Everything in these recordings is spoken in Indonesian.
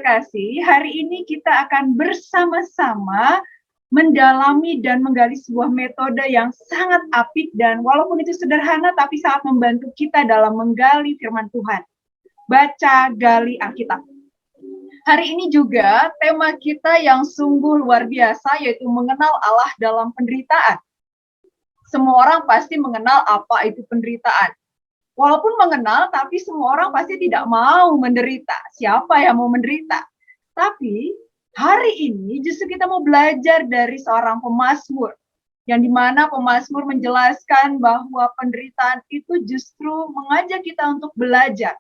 terkasih, hari ini kita akan bersama-sama mendalami dan menggali sebuah metode yang sangat apik dan walaupun itu sederhana tapi sangat membantu kita dalam menggali firman Tuhan. Baca, gali Alkitab. Hari ini juga tema kita yang sungguh luar biasa yaitu mengenal Allah dalam penderitaan. Semua orang pasti mengenal apa itu penderitaan. Walaupun mengenal, tapi semua orang pasti tidak mau menderita. Siapa yang mau menderita? Tapi hari ini justru kita mau belajar dari seorang pemazmur, yang dimana pemazmur menjelaskan bahwa penderitaan itu justru mengajak kita untuk belajar.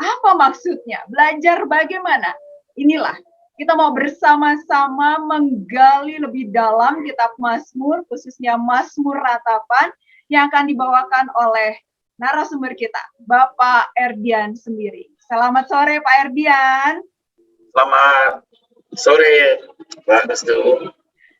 Apa maksudnya? Belajar bagaimana? Inilah, kita mau bersama-sama menggali lebih dalam kitab Mazmur, khususnya Mazmur Ratapan, yang akan dibawakan oleh narasumber kita, Bapak Erdian sendiri. Selamat sore, Pak Erdian. Selamat sore, Mbak Restu.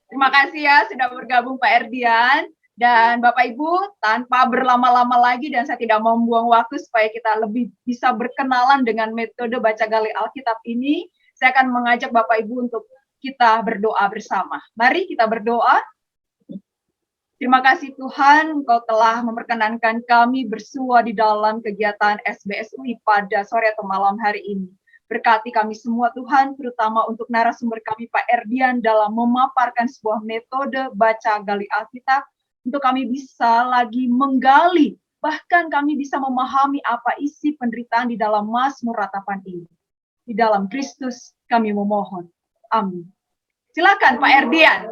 Terima kasih ya sudah bergabung, Pak Erdian. Dan Bapak Ibu, tanpa berlama-lama lagi dan saya tidak mau membuang waktu supaya kita lebih bisa berkenalan dengan metode baca gali Alkitab ini, saya akan mengajak Bapak Ibu untuk kita berdoa bersama. Mari kita berdoa. Terima kasih Tuhan, Engkau telah memperkenankan kami bersua di dalam kegiatan SBSUI pada sore atau malam hari ini. Berkati kami semua Tuhan, terutama untuk narasumber kami Pak Erdian dalam memaparkan sebuah metode baca gali Alkitab, untuk kami bisa lagi menggali, bahkan kami bisa memahami apa isi penderitaan di dalam Mazmur Ratapan ini. Di dalam Kristus kami memohon. Amin. Silakan Pak Erdian.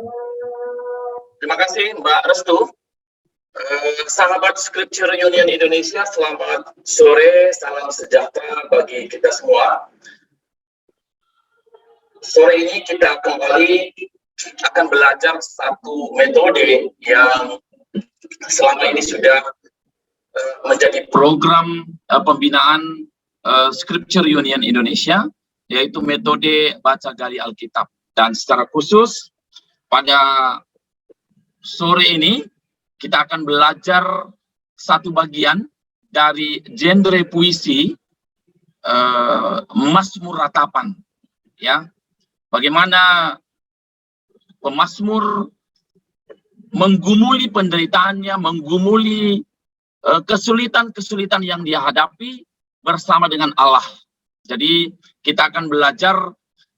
Terima kasih Mbak Restu. Sahabat Scripture Union Indonesia, selamat sore, salam sejahtera bagi kita semua. Sore ini kita kembali akan belajar satu metode yang selama ini sudah menjadi program pembinaan Scripture Union Indonesia, yaitu metode baca gali Alkitab. Dan secara khusus pada sore ini kita akan belajar satu bagian dari genre puisi Mazmur Ratapan, ya. Bagaimana pemazmur menggumuli penderitaannya, menggumuli kesulitan-kesulitan yang dia hadapi bersama dengan Allah. Jadi kita akan belajar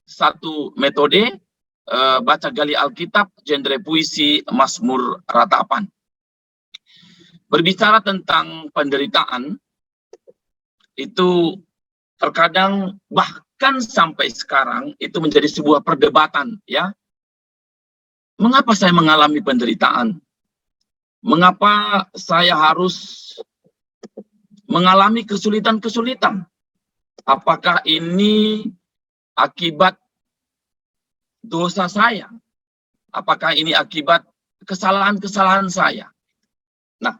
satu metode baca gali Alkitab genre puisi Mazmur Ratapan. Berbicara tentang penderitaan itu terkadang bahkan sampai sekarang itu menjadi sebuah perdebatan, ya. Mengapa saya mengalami penderitaan? Mengapa saya harus mengalami kesulitan-kesulitan? Apakah ini akibat dosa saya? Apakah ini akibat kesalahan-kesalahan saya? Nah,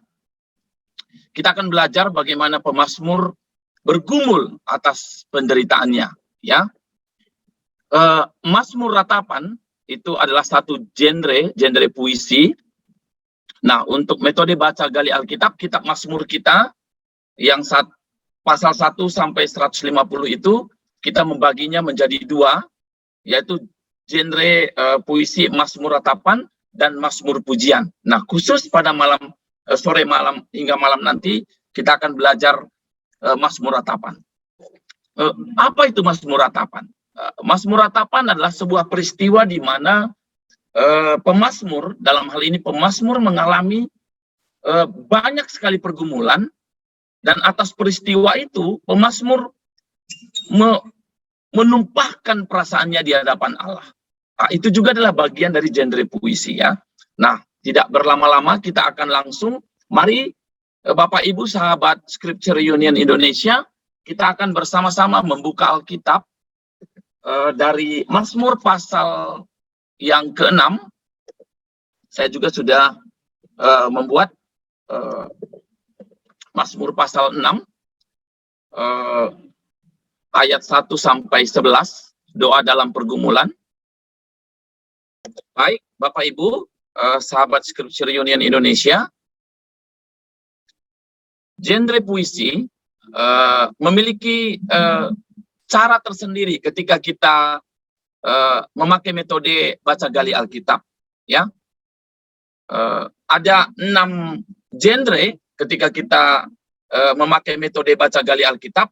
kita akan belajar bagaimana pemazmur bergumul atas penderitaannya, ya. Mazmur Ratapan itu adalah satu genre puisi. Nah, untuk metode baca gali Alkitab, kitab Mazmur kita yang pasal 1 sampai 150 itu kita membaginya menjadi dua, yaitu genre puisi Mazmur Ratapan dan Mazmur Pujian. Nah, khusus pada sore malam hingga malam nanti kita akan belajar Mazmur Ratapan. Apa itu Mazmur Ratapan? Mazmur Ratapan adalah sebuah peristiwa di mana pemazmur, dalam hal ini pemazmur mengalami banyak sekali pergumulan, dan atas peristiwa itu pemazmur menumpahkan perasaannya di hadapan Allah. Nah, itu juga adalah bagian dari genre puisi, ya. Nah, tidak berlama-lama kita akan langsung, mari Bapak Ibu sahabat Scripture Union Indonesia, kita akan bersama-sama membuka Alkitab dari Mazmur pasal yang ke-6. Saya juga sudah membuat Mazmur pasal 6 ayat 1 sampai 11, doa dalam pergumulan. Baik, Bapak Ibu, sahabat Scripture Union Indonesia, genre puisi memiliki cara tersendiri ketika kita memakai metode baca gali Alkitab, ya. Ada 6 genre ketika kita memakai metode baca gali Alkitab,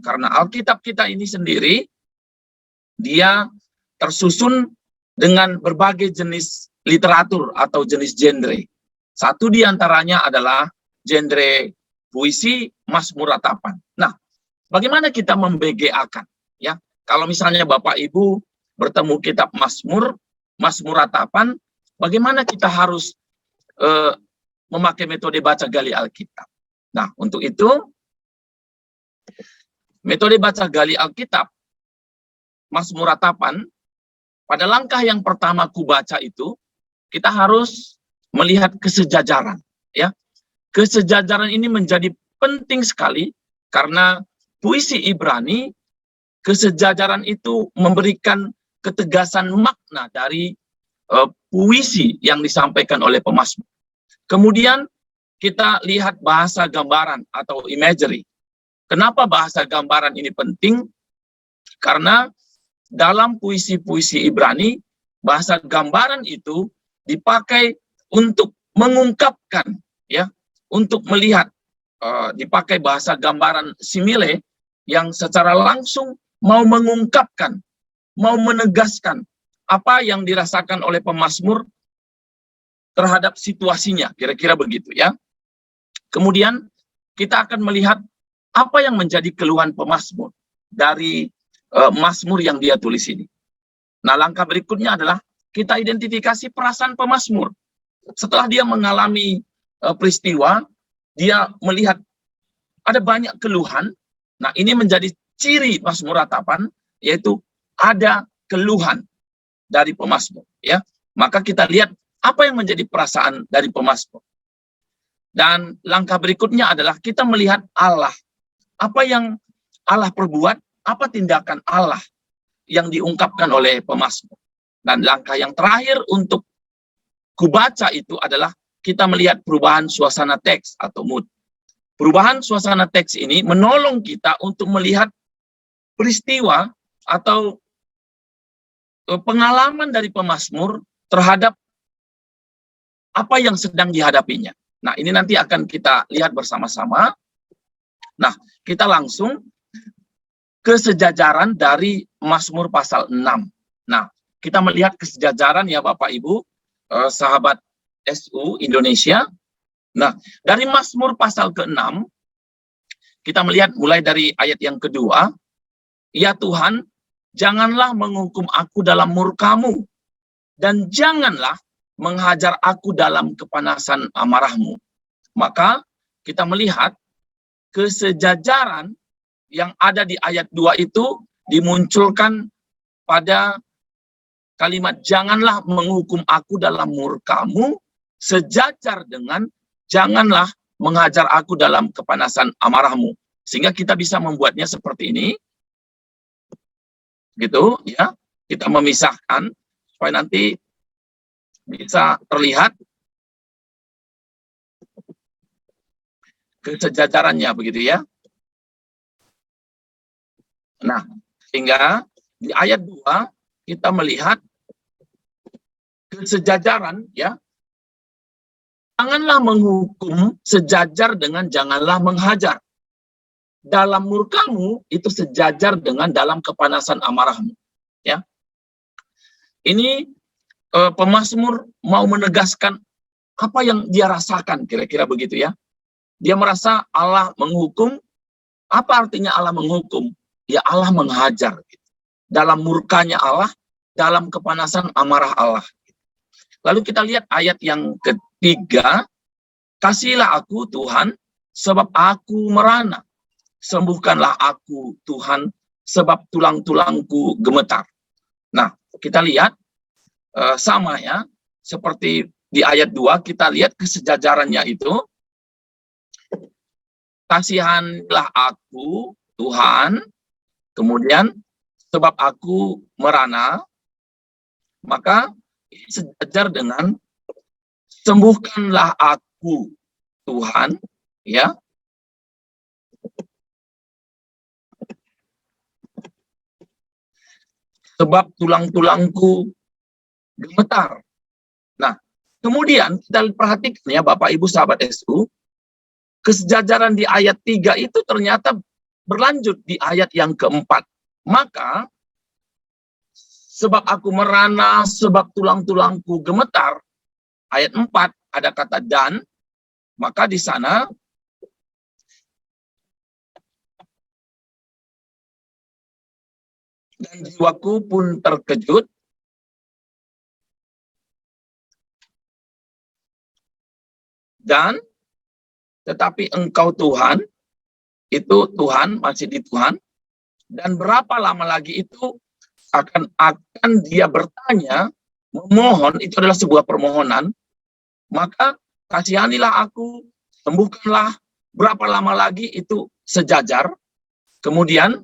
karena Alkitab kita ini sendiri dia tersusun dengan berbagai jenis literatur atau jenis genre. Satu di antaranya adalah genre puisi, mazmur, ratapan. Nah, bagaimana kita membegeakan, ya? Kalau misalnya Bapak Ibu bertemu kitab Mazmur, Mazmur ratapan, bagaimana kita harus memakai metode baca gali Alkitab? Nah, untuk itu metode baca gali Alkitab, Mazmur ratapan, pada langkah yang pertama ku baca itu, kita harus melihat kesejajaran, ya. Kesejajaran ini menjadi penting sekali karena puisi Ibrani, kesejajaran itu memberikan ketegasan makna dari puisi yang disampaikan oleh pemazmur. Kemudian kita lihat bahasa gambaran atau imagery. Kenapa bahasa gambaran ini penting? Karena dalam puisi-puisi Ibrani, bahasa gambaran itu dipakai untuk mengungkapkan, ya, untuk melihat, dipakai bahasa gambaran simile yang secara langsung mau mengungkapkan, mau menegaskan apa yang dirasakan oleh pemazmur terhadap situasinya, kira-kira begitu, ya. Kemudian kita akan melihat apa yang menjadi keluhan pemazmur dari mazmur yang dia tulis ini. Nah, langkah berikutnya adalah kita identifikasi perasaan pemazmur. Setelah dia mengalami peristiwa, dia melihat ada banyak keluhan. Nah, ini menjadi ciri mazmur ratapan, yaitu ada keluhan dari pemazmur, ya. Maka kita lihat apa yang menjadi perasaan dari pemazmur. Dan langkah berikutnya adalah kita melihat Allah. Apa yang Allah perbuat, apa tindakan Allah yang diungkapkan oleh pemazmur. Dan langkah yang terakhir untuk kubaca itu adalah kita melihat perubahan suasana teks atau mood. Perubahan suasana teks ini menolong kita untuk melihat peristiwa atau pengalaman dari pemazmur terhadap apa yang sedang dihadapinya. Nah, ini nanti akan kita lihat bersama-sama. Nah, kita langsung ke sejajaran dari Mazmur pasal 6. Nah, kita melihat kesejajaran, ya Bapak Ibu, sahabat SU Indonesia. Nah, dari Mazmur pasal ke-6, kita melihat mulai dari ayat yang kedua, ya Tuhan, janganlah menghukum aku dalam murka-Mu, dan janganlah menghajar aku dalam kepanasan amarah-Mu. Maka kita melihat kesejajaran yang ada di ayat 2 itu dimunculkan pada kalimat janganlah menghukum aku dalam murka-Mu, sejajar dengan janganlah menghajar aku dalam kepanasan amarah-Mu. Sehingga kita bisa membuatnya seperti ini. Gitu, ya. Kita memisahkan supaya nanti bisa terlihat kesejajarannya, begitu ya. Nah, sehingga di ayat 2 kita melihat kesejajaran, ya. Janganlah menghukum sejajar dengan janganlah menghajar. Dalam murka-Mu itu sejajar dengan dalam kepanasan amarah-Mu, ya. Ini pemazmur mau menegaskan apa yang dia rasakan, kira-kira begitu ya. Dia merasa Allah menghukum. Apa artinya Allah menghukum? Ya, Allah menghajar. Dalam murkanya Allah, dalam kepanasan amarah Allah. Lalu kita lihat ayat yang ketiga, kasihilah aku Tuhan, sebab aku merana. Sembuhkanlah aku Tuhan, sebab tulang-tulangku gemetar. Nah, kita lihat sama ya, seperti di ayat 2, kita lihat kesejajarannya itu. Kasihanlah aku Tuhan, kemudian sebab aku merana, maka ini sejajar dengan sembuhkanlah aku Tuhan, ya. sebab tulang-tulangku gemetar. Nah, kemudian kita perhatikan ya Bapak Ibu sahabat SU, kesejajaran di ayat 3 itu ternyata berlanjut di ayat yang keempat. Maka, sebab aku merana, sebab tulang-tulangku gemetar, ayat 4 ada kata dan, maka di sana dan jiwaku pun terkejut, dan tetapi engkau Tuhan, itu Tuhan, masih di Tuhan, dan berapa lama lagi itu akan dia bertanya, memohon, itu adalah sebuah permohonan, maka kasihanilah aku, sembuhkanlah, berapa lama lagi itu sejajar. Kemudian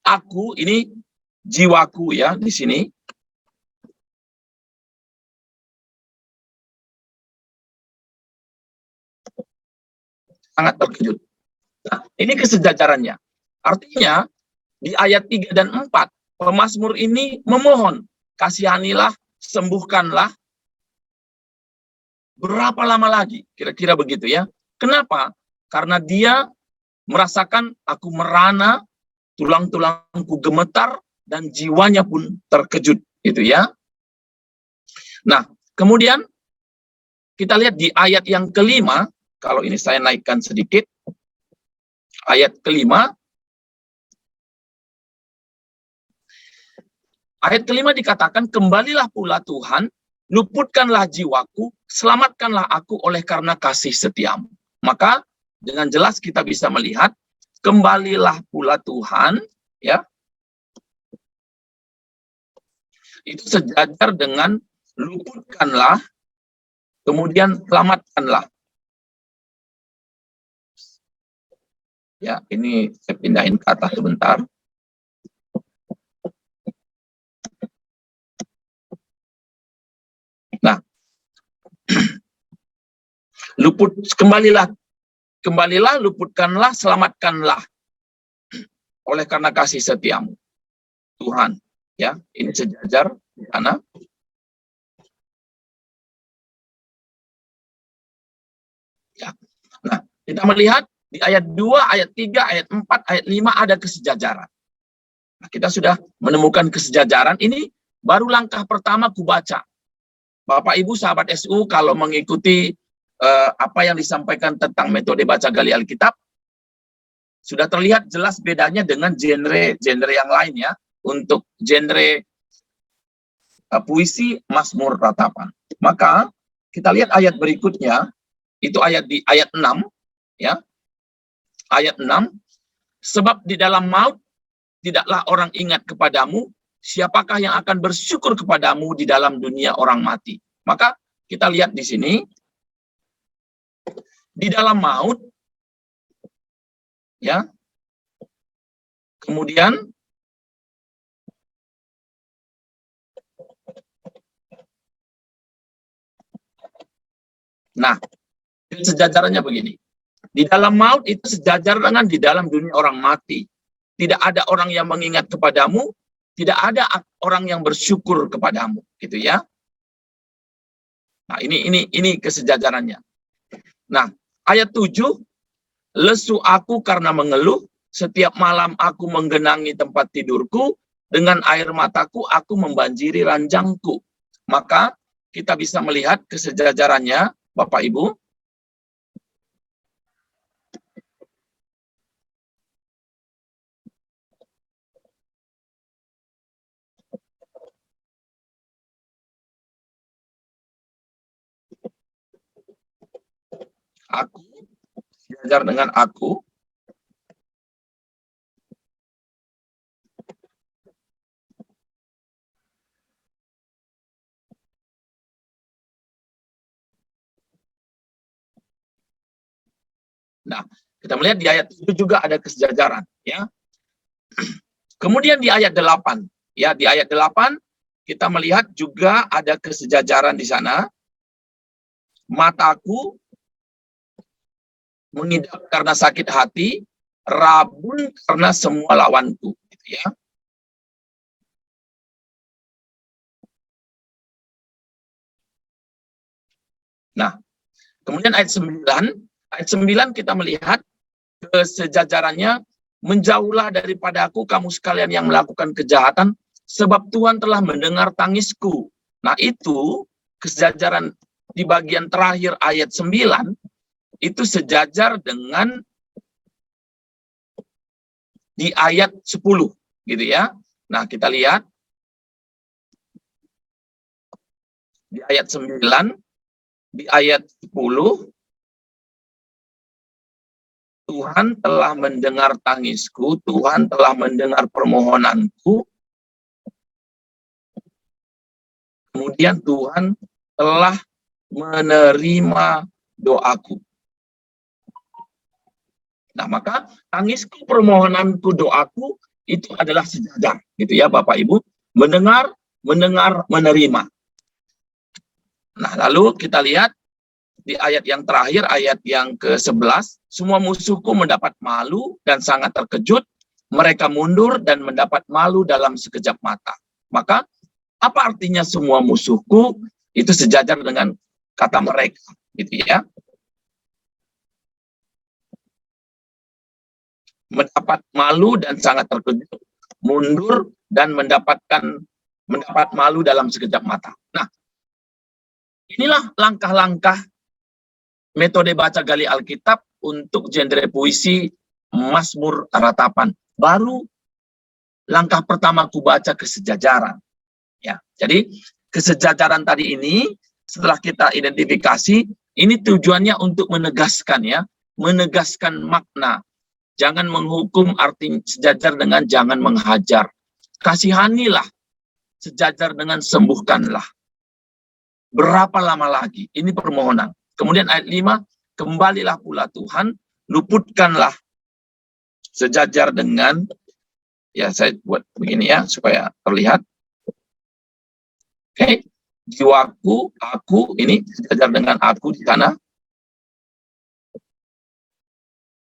aku, ini jiwaku ya di sini, sangat terkejut. Nah, ini kesejajarannya. Artinya di ayat 3 dan 4 pemazmur ini memohon, kasihanilah, sembuhkanlah. Berapa lama lagi? Kira-kira begitu ya. Kenapa? Karena dia merasakan aku merana, tulang-tulangku gemetar, dan jiwanya pun terkejut. Gitu ya. Nah, kemudian kita lihat di ayat yang kelima, kalau ini saya naikkan sedikit, ayat kelima, dikatakan, kembalilah pula Tuhan, luputkanlah jiwaku, selamatkanlah aku oleh karena kasih setiamu. Maka dengan jelas kita bisa melihat, kembalilah pula Tuhan, ya, itu sejajar dengan luputkanlah, kemudian selamatkanlah. Ya, ini saya pindahin ke atas sebentar. Nah, kembalilah, luputkanlah, selamatkanlah oleh karena kasih setiamu, Tuhan. Ya, ini sejajar karena ya. Nah, kita melihat di ayat 2, ayat 3, ayat 4, ayat 5 ada kesejajaran. Nah, kita sudah menemukan kesejajaran. Ini baru langkah pertama kubaca. Bapak Ibu sahabat SU kalau mengikuti apa yang disampaikan tentang metode baca gali Alkitab, sudah terlihat jelas bedanya dengan genre yang lain ya. Untuk genre puisi, mazmur, ratapan. Maka kita lihat ayat berikutnya, itu di ayat 6 ya. Ayat 6, sebab di dalam maut tidaklah orang ingat kepadamu, siapakah yang akan bersyukur kepadamu di dalam dunia orang mati. Maka kita lihat di sini, di dalam maut, ya, kemudian nah, sejajarannya begini. Di dalam maut itu sejajar dengan di dalam dunia orang mati. Tidak ada orang yang mengingat kepadamu, tidak ada orang yang bersyukur kepadamu, gitu ya. Nah, ini kesejajarannya. Nah, ayat 7, lesu aku karena mengeluh, setiap malam aku menggenangi tempat tidurku, dengan air mataku aku membanjiri ranjangku. Maka kita bisa melihat kesejajarannya, Bapak Ibu. Aku, sejajar dengan aku. Nah, kita melihat di ayat itu juga ada kesejajaran, ya. Kemudian di ayat 8, ya, di ayat 8 kita melihat juga ada kesejajaran di sana. Mataku mengidap karena sakit hati, rabun karena semua lawanku, gitu ya. Nah, kemudian ayat 9 kita melihat kesejajarannya, menjauhlah daripada aku kamu sekalian yang melakukan kejahatan, sebab Tuhan telah mendengar tangisku. Nah, itu kesejajaran di bagian terakhir ayat 9 itu sejajar dengan di ayat 10 gitu ya. Nah, kita lihat di ayat 9, di ayat 10, Tuhan telah mendengar tangisku, Tuhan telah mendengar permohonanku, kemudian Tuhan telah menerima doaku. Nah, maka tangisku, permohonanku, doaku itu adalah sejajar, gitu ya Bapak Ibu. Mendengar, menerima. Nah, lalu kita lihat di ayat yang terakhir, ayat yang ke-11, semua musuhku mendapat malu dan sangat terkejut, mereka mundur dan mendapat malu dalam sekejap mata. Maka, apa artinya semua musuhku? Itu sejajar dengan kata mereka, gitu ya. Mendapat malu dan sangat terkejut, mundur dan mendapat malu dalam sekejap mata. Nah, inilah langkah-langkah metode baca gali Alkitab untuk genre puisi Mazmur Ratapan. Baru langkah pertama ku baca kesejajaran. Ya, jadi kesejajaran tadi ini setelah kita identifikasi, ini tujuannya untuk menegaskan ya, menegaskan makna. Jangan menghukum, arti sejajar dengan jangan menghajar. Kasihanilah, sejajar dengan sembuhkanlah. Berapa lama lagi? Ini permohonan. Kemudian ayat 5, kembalilah pula Tuhan, luputkanlah, sejajar dengan, ya saya buat begini ya, supaya terlihat. Oke, jiwaku, aku, ini sejajar dengan aku di sana.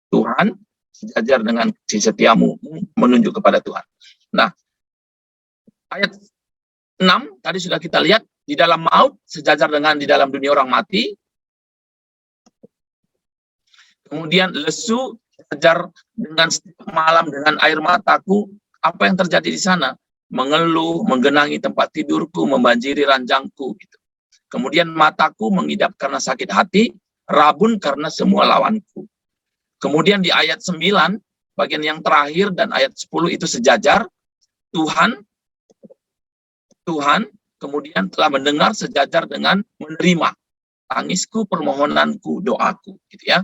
Tuhan, sejajar dengan si setiamu, menunjuk kepada Tuhan. Nah, ayat 6 tadi sudah kita lihat, di dalam maut sejajar dengan di dalam dunia orang mati. Kemudian lesu sejajar dengan setiap malam dengan air mataku. Apa yang terjadi di sana? Mengeluh, menggenangi tempat tidurku, membanjiri ranjangku. Gitu. Kemudian mataku mengidap karena sakit hati, rabun karena semua lawanku. Kemudian di ayat 9, bagian yang terakhir dan ayat 10 itu sejajar. Tuhan kemudian telah mendengar sejajar dengan menerima tangisku, permohonanku, doaku. Gitu ya.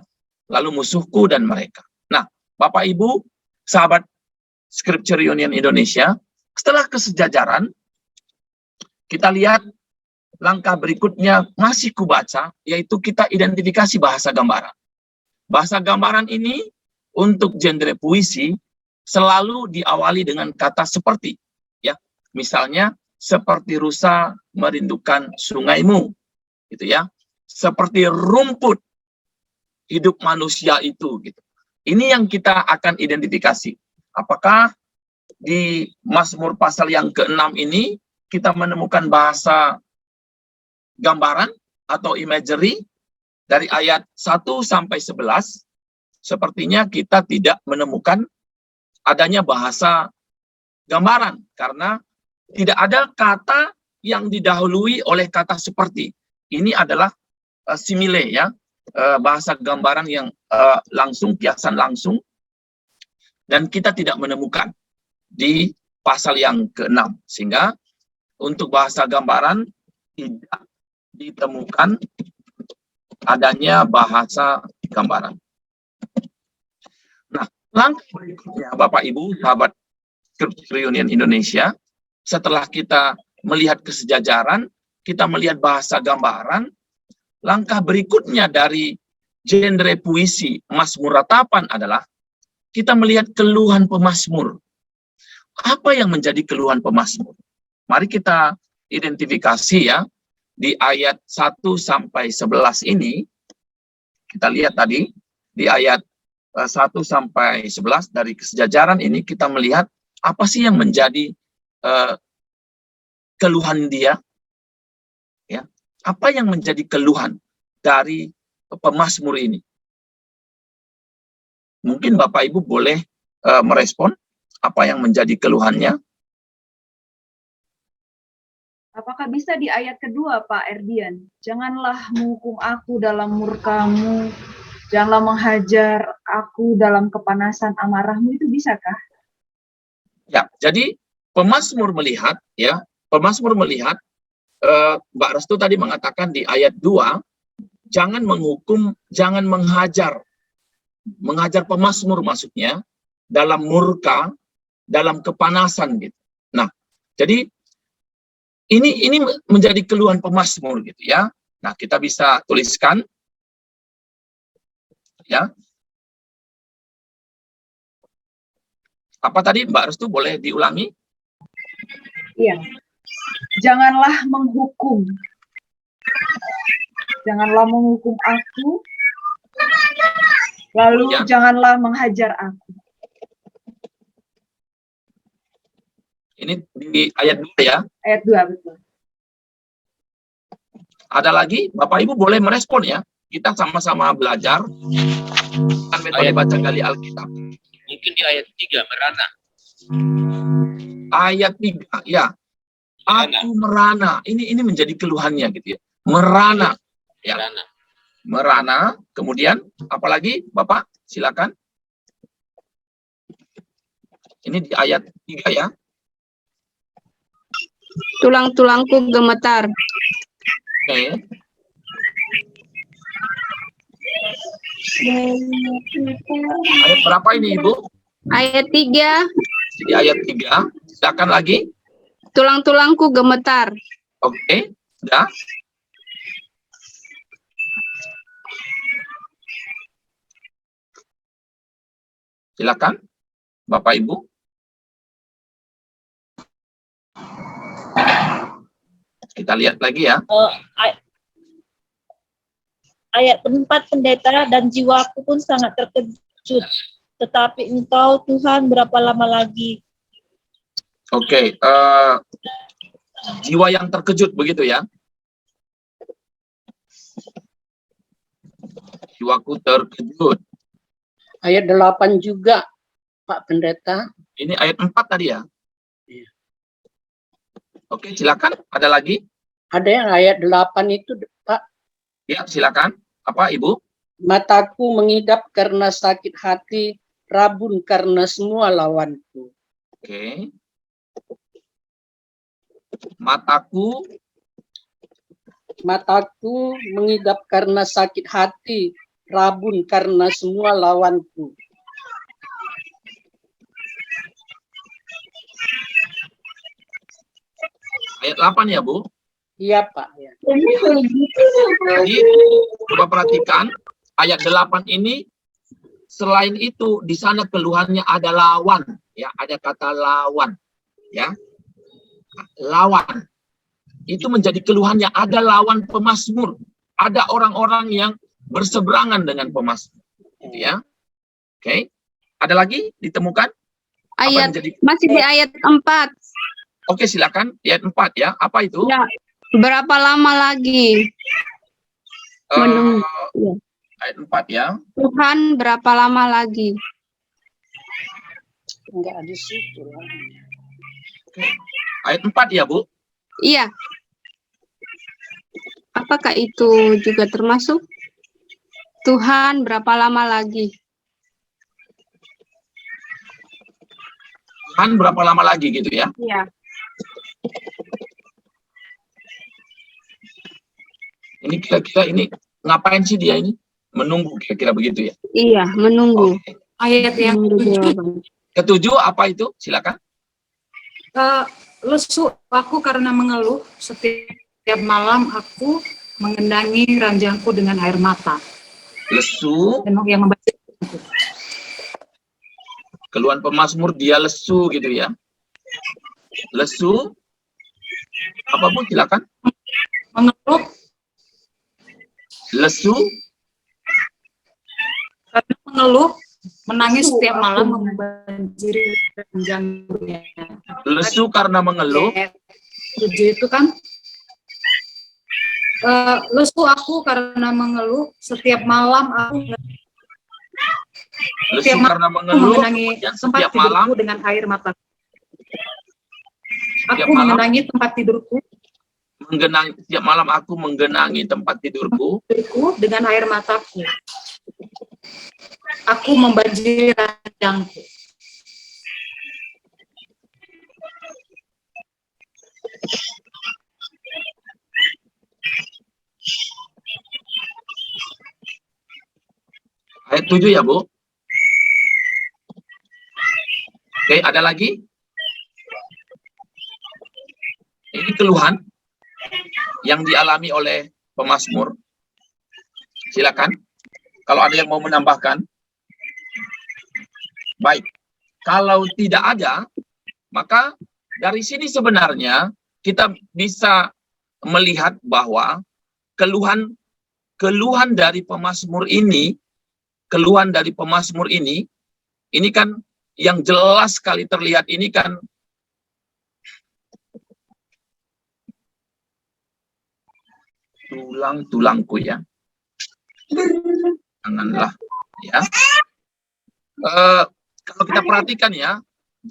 Lalu musuhku dan mereka. Nah, Bapak Ibu, sahabat Scripture Union Indonesia, setelah kesejajaran, kita lihat langkah berikutnya masih kubaca, yaitu kita identifikasi bahasa gambaran. Bahasa gambaran ini untuk genre puisi selalu diawali dengan kata seperti. Ya, misalnya seperti rusa merindukan sungaimu, gitu ya. Seperti rumput hidup manusia itu, gitu. Ini yang kita akan identifikasi. Apakah di Mazmur pasal yang ke-6 ini kita menemukan bahasa gambaran atau imagery dari ayat 1 sampai 11, sepertinya kita tidak menemukan adanya bahasa gambaran karena tidak ada kata yang didahului oleh kata seperti. Ini adalah simile ya, bahasa gambaran yang langsung, kiasan langsung, dan kita tidak menemukan di pasal yang ke-6. Sehingga untuk bahasa gambaran tidak ditemukan adanya bahasa gambaran. Nah, langkah berikutnya Bapak Ibu, sahabat Scripture Union Indonesia, setelah kita melihat kesejajaran, kita melihat bahasa gambaran, langkah berikutnya dari genre puisi Mazmur Ratapan adalah kita melihat keluhan pemazmur. Apa yang menjadi keluhan pemazmur? Mari kita identifikasi ya. Di ayat 1 sampai 11 ini, kita lihat tadi, di ayat 1 sampai 11 dari kesejajaran ini, kita melihat apa sih yang menjadi keluhan dia. Ya, apa yang menjadi keluhan? dari pemazmur ini? Mungkin Bapak Ibu boleh merespon apa yang menjadi keluhannya. Apakah bisa di ayat kedua, Pak Erdian? Janganlah menghukum aku dalam murkamu, janganlah menghajar aku dalam kepanasan amarahmu, itu bisakah? Ya, jadi pemazmur melihat, ya, pemazmur melihat, Mbak Restu tadi mengatakan di ayat 2, jangan menghukum, jangan menghajar pemazmur maksudnya, dalam murka, dalam kepanasan gitu. Nah, jadi ini menjadi keluhan pemazmur gitu ya. Nah, kita bisa tuliskan ya. Apa tadi Mbak Restu, boleh diulangi? Iya. Janganlah menghukum. Janganlah menghukum aku. Lalu Ya. janganlah menghajar aku. Ini di ayat 2 ya. Ayat 2, betul. Ada lagi, Bapak Ibu boleh merespon ya. Kita sama-sama belajar metode baca gali Alkitab. Mungkin di ayat 3, merana. Ayat 3, ya. Aku merana. Ini menjadi keluhannya gitu ya. Merana. Ya. Merana. Merana. Kemudian apalagi Bapak? Silakan. Ini di ayat 3 ya. Tulang-tulangku gemetar. Oke. Ayat berapa ini Ibu? Ayat 3. Di ayat 3. Silakan lagi. Tulang-tulangku gemetar. Oke. Sudah. Silakan Bapak Ibu. Kita lihat lagi ya. Ayat 4, pendeta, dan jiwaku pun sangat terkejut. Tetapi Engkau Tuhan berapa lama lagi? Oke, jiwa yang terkejut begitu ya. Jiwaku terkejut. Ayat 8 juga, Pak Pendeta. Ini ayat 4 tadi ya. Iya. Oke, silakan. Ada lagi? Ada yang ayat 8 itu, Pak. Ya, silakan. Apa, Ibu? Mataku mengidap karena sakit hati, rabun karena semua lawanku. Oke. Mataku mengidap karena sakit hati, rabun karena semua lawanku. ayat 8 ya, Bu? Iya, Pak. Ya. Jadi, coba perhatikan, ayat 8 ini, selain itu, di sana keluhannya ada lawan. Ya, ada kata lawan. Ya, lawan. Itu menjadi keluhannya, ada lawan pemazmur. Ada orang-orang yang berseberangan dengan pemazmur. Gitu ya. Oke. Ada lagi ditemukan? Masih di ayat 4. Oke, silakan. Ayat 4 ya. Apa itu? Ya. Berapa lama lagi? Menunggu. Ya. Ayat 4 ya. Tuhan berapa lama lagi? Enggak ada situ. Oke. Ayat 4 ya, Bu? Iya. Apakah itu juga termasuk? Tuhan berapa lama lagi? Tuhan berapa lama lagi gitu ya? Iya. Ini kira-kira ini ngapain sih dia ini? Menunggu kira-kira begitu ya? Iya, menunggu. Oke. Ayat yang Ketujuh apa itu? Silakan. lesu aku karena mengeluh, setiap malam aku mengendangi ranjangku dengan air mata. Lesu. Dan yang membaca Keluhan pemazmur, dia lesu gitu ya. Lesu. Apa, Bu? Silakan. mengeluh Lesu. karena mengeluh, menangis setiap malam membanjiri ranjangnya. Lesu karena mengeluh. Ayat 7 itu kan Lesu aku karena mengeluh, setiap malam aku Lesu karena mengeluh, mengenangi kemudian tempat setiap malam, tidurku dengan air mata. setiap Aku malam, mengenangi tempat tidurku setiap malam aku menggenangi tempat tidurku dengan air mataku. Aku membanjiri ranjangku. Ayat 7 ya, Bu. Oke, ada lagi? Ini keluhan yang dialami oleh pemazmur. Silakan. Kalau ada yang mau menambahkan. Baik. Kalau tidak ada, maka dari sini sebenarnya kita bisa melihat bahwa keluhan dari pemazmur ini, ini kan yang jelas sekali terlihat ini kan tulang-tulangku ya. Janganlah ya. Kalau kita perhatikan ya,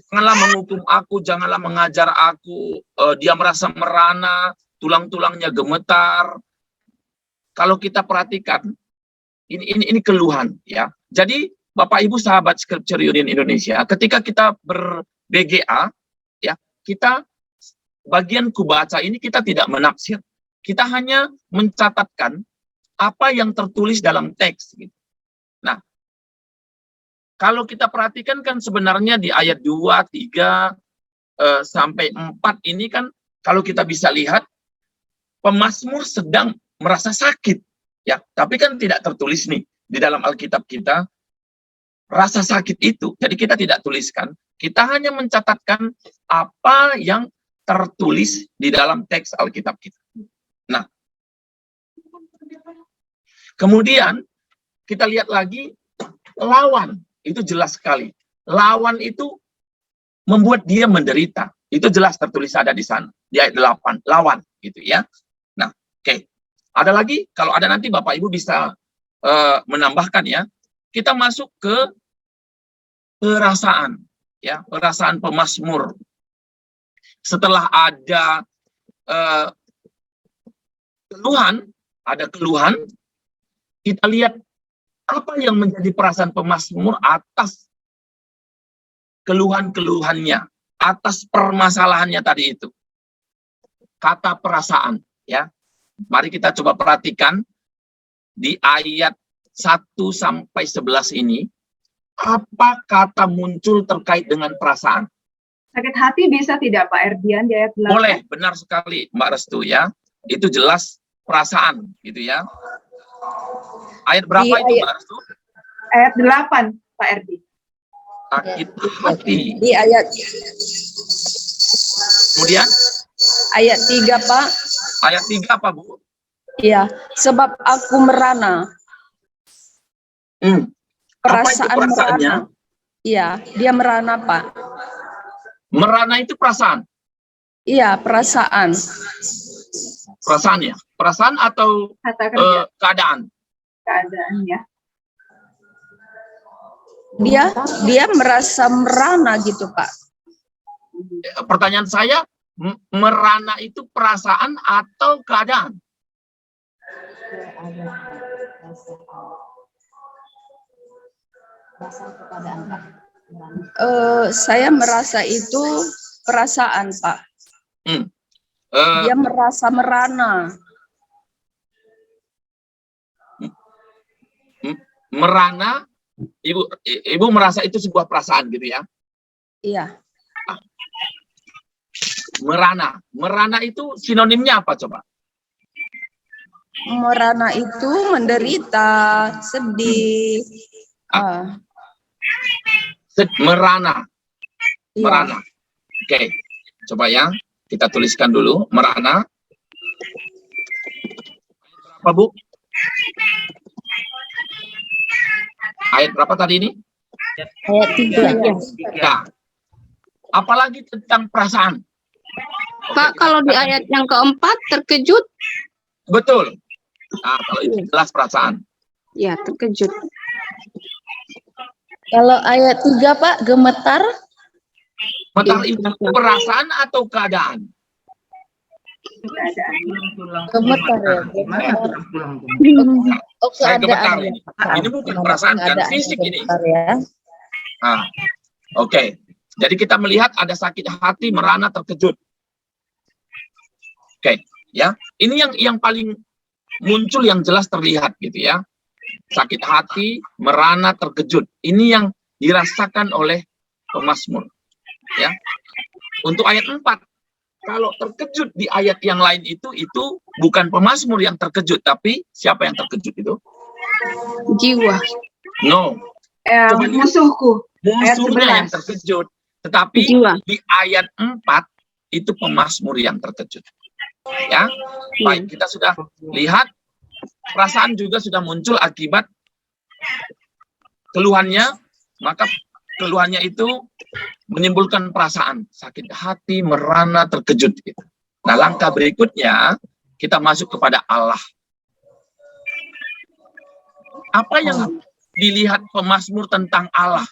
janganlah menghukum aku, janganlah mengajar aku. Dia merasa merana, tulang-tulangnya gemetar. Kalau kita perhatikan, ini keluhan ya. Jadi Bapak Ibu sahabat Scripture Union Indonesia, ketika kita ber-BGA, ya, kita bagian kubaca ini kita tidak menafsir. Kita hanya mencatatkan apa yang tertulis dalam teks. Gitu. Nah, kalau kita perhatikan kan sebenarnya di ayat 2, 3, sampai 4 ini kan, kalau kita bisa lihat, pemazmur sedang merasa sakit. Ya, tapi kan tidak tertulis nih di dalam Alkitab kita, rasa sakit itu. Jadi kita tidak tuliskan, kita hanya mencatatkan apa yang tertulis di dalam teks Alkitab kita. Nah, kemudian kita lihat lagi lawan, itu jelas sekali. Lawan itu membuat dia menderita. Itu jelas tertulis ada di sana, di ayat 8, lawan gitu ya. Nah, oke. Ada lagi, kalau ada nanti Bapak Ibu bisa menambahkan ya. Kita masuk ke perasaan, ya, perasaan pemazmur. Setelah ada keluhan, kita lihat apa yang menjadi perasaan pemazmur atas keluhan-keluhannya, atas permasalahannya tadi itu. Kata perasaan, ya. Mari kita coba perhatikan di ayat 1 sampai 11 ini, apa kata muncul terkait dengan perasaan? Sakit hati bisa tidak Pak Erdian di ayat 8? Boleh, benar sekali Mbak Restu ya. Itu jelas perasaan gitu ya. Ayat berapa itu Mbak Restu? Ayat 8 Pak Erdi. Sakit hati. Di ayat Kemudian ayat 3, Pak. ayat 3 apa Bu? Iya, sebab aku merana. Apa Perasaan itu perasaannya? merana. Iya, dia merana, Pak. Merana itu perasaan. Iya, perasaan. Perasaan ya? Perasaan atau Kata kerja keadaan? keadaan ya. Dia merasa merana gitu, Pak. Pertanyaan saya, merana itu perasaan atau keadaan? Saya merasa itu perasaan, Pak. Dia merasa merana. Merana, ibu merasa itu sebuah perasaan gitu ya? Iya. Merana itu sinonimnya apa coba? Merana itu menderita, sedih. Merana. Iya. Merana. Oke, coba ya, kita tuliskan dulu merana. Apa Bu? Ayat berapa tadi ini? Ayat 3. Ya. Apalagi tentang perasaan. Pak, kalau di ayat yang keempat terkejut, Betul. Nah, kalau itu jelas perasaan. Ya, terkejut. Kalau ayat 3, Pak, gemetar. Gemetar itu perasaan atau keadaan? Gemetar ya. Gemetar. Oh, Saya gemetar keadaan ya. ini. Ini bukan perasaan kan, Keadaan fisik ini. gemetar ya. Nah, oke. Jadi kita melihat ada sakit hati, merana, terkejut. Oke, ya. Ini yang paling muncul, yang jelas terlihat gitu ya. Sakit hati, merana, terkejut. Ini yang dirasakan oleh pemazmur. Ya. Untuk ayat 4, kalau terkejut di ayat yang lain itu bukan pemazmur yang terkejut, tapi siapa yang terkejut itu? Jiwa. No. Coba lihat. Musuhku. Ayat Musuhnya 11. yang terkejut. Tetapi Jiwa. di ayat 4 itu pemazmur yang terkejut. Ya, baik, kita sudah lihat perasaan juga sudah muncul akibat keluhannya, maka keluhannya itu menimbulkan perasaan sakit hati, merana, terkejut gitu. Nah, langkah berikutnya kita masuk kepada Allah. Apa yang dilihat pemazmur tentang Allah?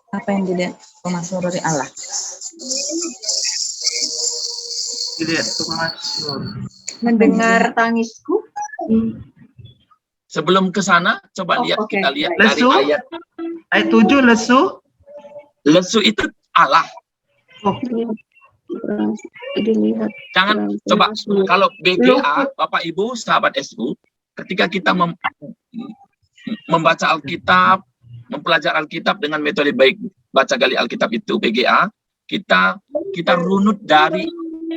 Apa yang dilihat pemazmur dari Allah? Dilihat pemazmur. Mendengar tangisku. Sebelum ke sana, coba lihat, oke. kita lihat dari Lesu? ayat. Ayat 7 lesu. Lesu itu Allah. Dilihat. Jangan coba kalau BGA, Bapak Ibu, sahabat SU, ketika kita membaca Alkitab, mempelajari Alkitab dengan metode baik baca gali Alkitab itu BGA, kita runut dari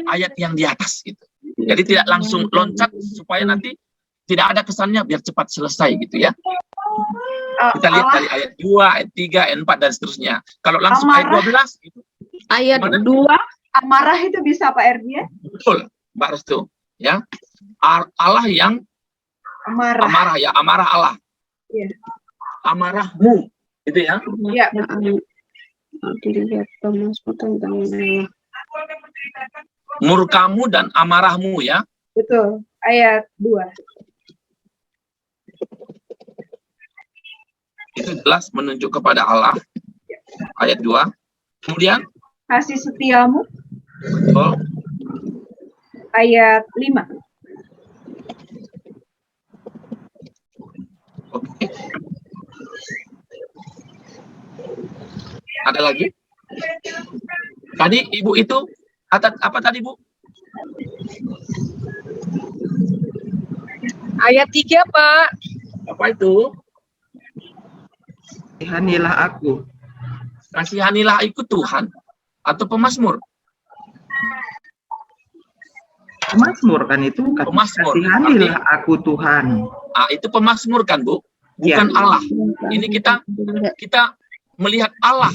ayat yang di atas gitu. Jadi tidak langsung loncat supaya nanti tidak ada kesannya, biar cepat selesai gitu ya. Kita lihat dari ayat 2, ayat 3, ayat 4 dan seterusnya. Kalau langsung ayat 12 itu Ayat gimana? 2. Amarah itu bisa Pak Erdia? Betul, Mbak Restu, ya. Allah yang Amarah. amarah ya, amarah Allah. Iya. Amarahmu, gitu ya. Iya, betul. Dilihat pemazmur tentang Allah. Murkamu dan amarahmu ya. Betul. Ayat 2. Itu jelas menunjuk kepada Allah. Ayat 2. Kemudian, Kasih setiamu. betul, Ayat 5. oke. Ada lagi? Tadi Ibu itu apa tadi, Bu? Ayat 3, Pak. Apa itu? Kasihanilah aku. Kasihanilah aku Tuhan atau pemazmur? Pemazmur kan itu kan. Pemazmur. Kasihanilah aku Tuhan. Ah, itu pemazmur kan, Bu? Bukan Ya. Allah. Ini kita melihat Allah.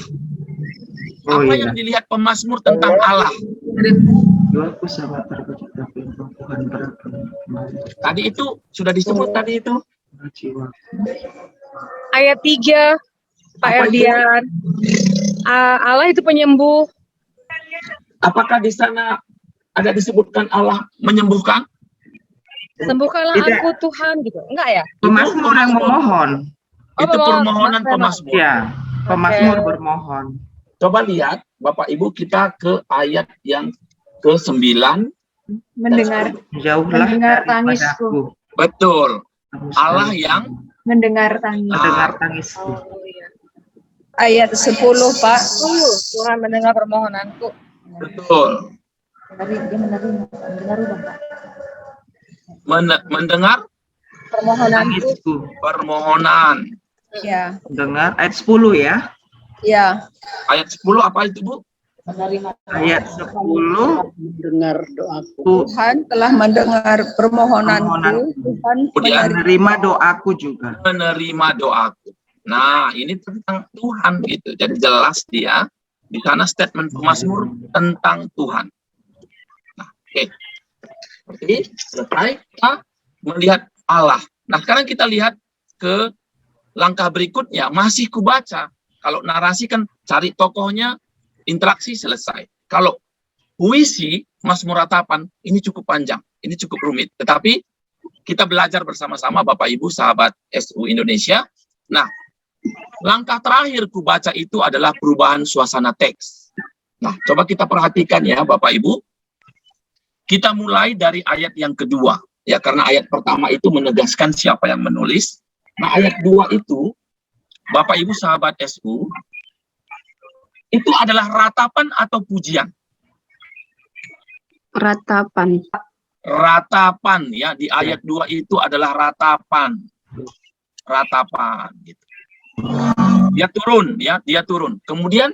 Oh, Apa iya. yang dilihat pemazmur tentang Allah? Jiwaku sangat terkejut tapi Engkau Tuhan berakan kembali Tadi itu sudah disebut tadi itu. jiwa. Ayat 3, Pak Apa itu? Erdian. Allah itu penyembuh. Apakah di sana ada disebutkan Allah menyembuhkan? Sembuhkanlah Tidak. aku Tuhan gitu. Enggak ya? Pemazmur yang memohon. Itu permohonan pemazmur. Ya, pemazmur bermohon. Coba lihat, Bapak Ibu, kita ke ayat yang ke-9. Mendengar Jauhlah Mendengar daripadaku. Betul. Kamu Allah sekali yang mendengar tangis. mendengar tangisku. Ayat 10, Pak. Tuhan mendengar permohonanku. betul. Mendengar Permohonanku. Tangisku. permohonan. Ya. Dengar ayat 10 ya. Ya. Ayat 10 apa itu, Bu? Ayat 10 Mendengar doaku. Tuhan telah mendengar permohonanku. Permohonanku. Tuhan Kemudian menerima doaku juga. menerima doaku. Nah, ini tentang Tuhan gitu. Jadi jelas dia di sana statement pemazmur tentang Tuhan. Nah, oke. Oke, selesai kita melihat Allah. Nah, sekarang kita lihat ke langkah berikutnya. Masih kubaca. Kalau narasi kan cari tokohnya, interaksi selesai. Kalau puisi Mazmur ratapan, ini cukup panjang, ini cukup rumit. Tetapi kita belajar bersama-sama Bapak Ibu sahabat SU Indonesia. Nah, langkah terakhir ku baca itu adalah perubahan suasana teks. Nah, coba kita perhatikan ya Bapak Ibu. Kita mulai dari ayat yang kedua. Ya, karena ayat pertama itu menegaskan siapa yang menulis. Nah, ayat 2 itu, Bapak Ibu sahabat SU, itu adalah ratapan atau pujian? Ratapan. Ratapan ya, di ayat 2 itu adalah ratapan. Ratapan gitu. Dia turun. Kemudian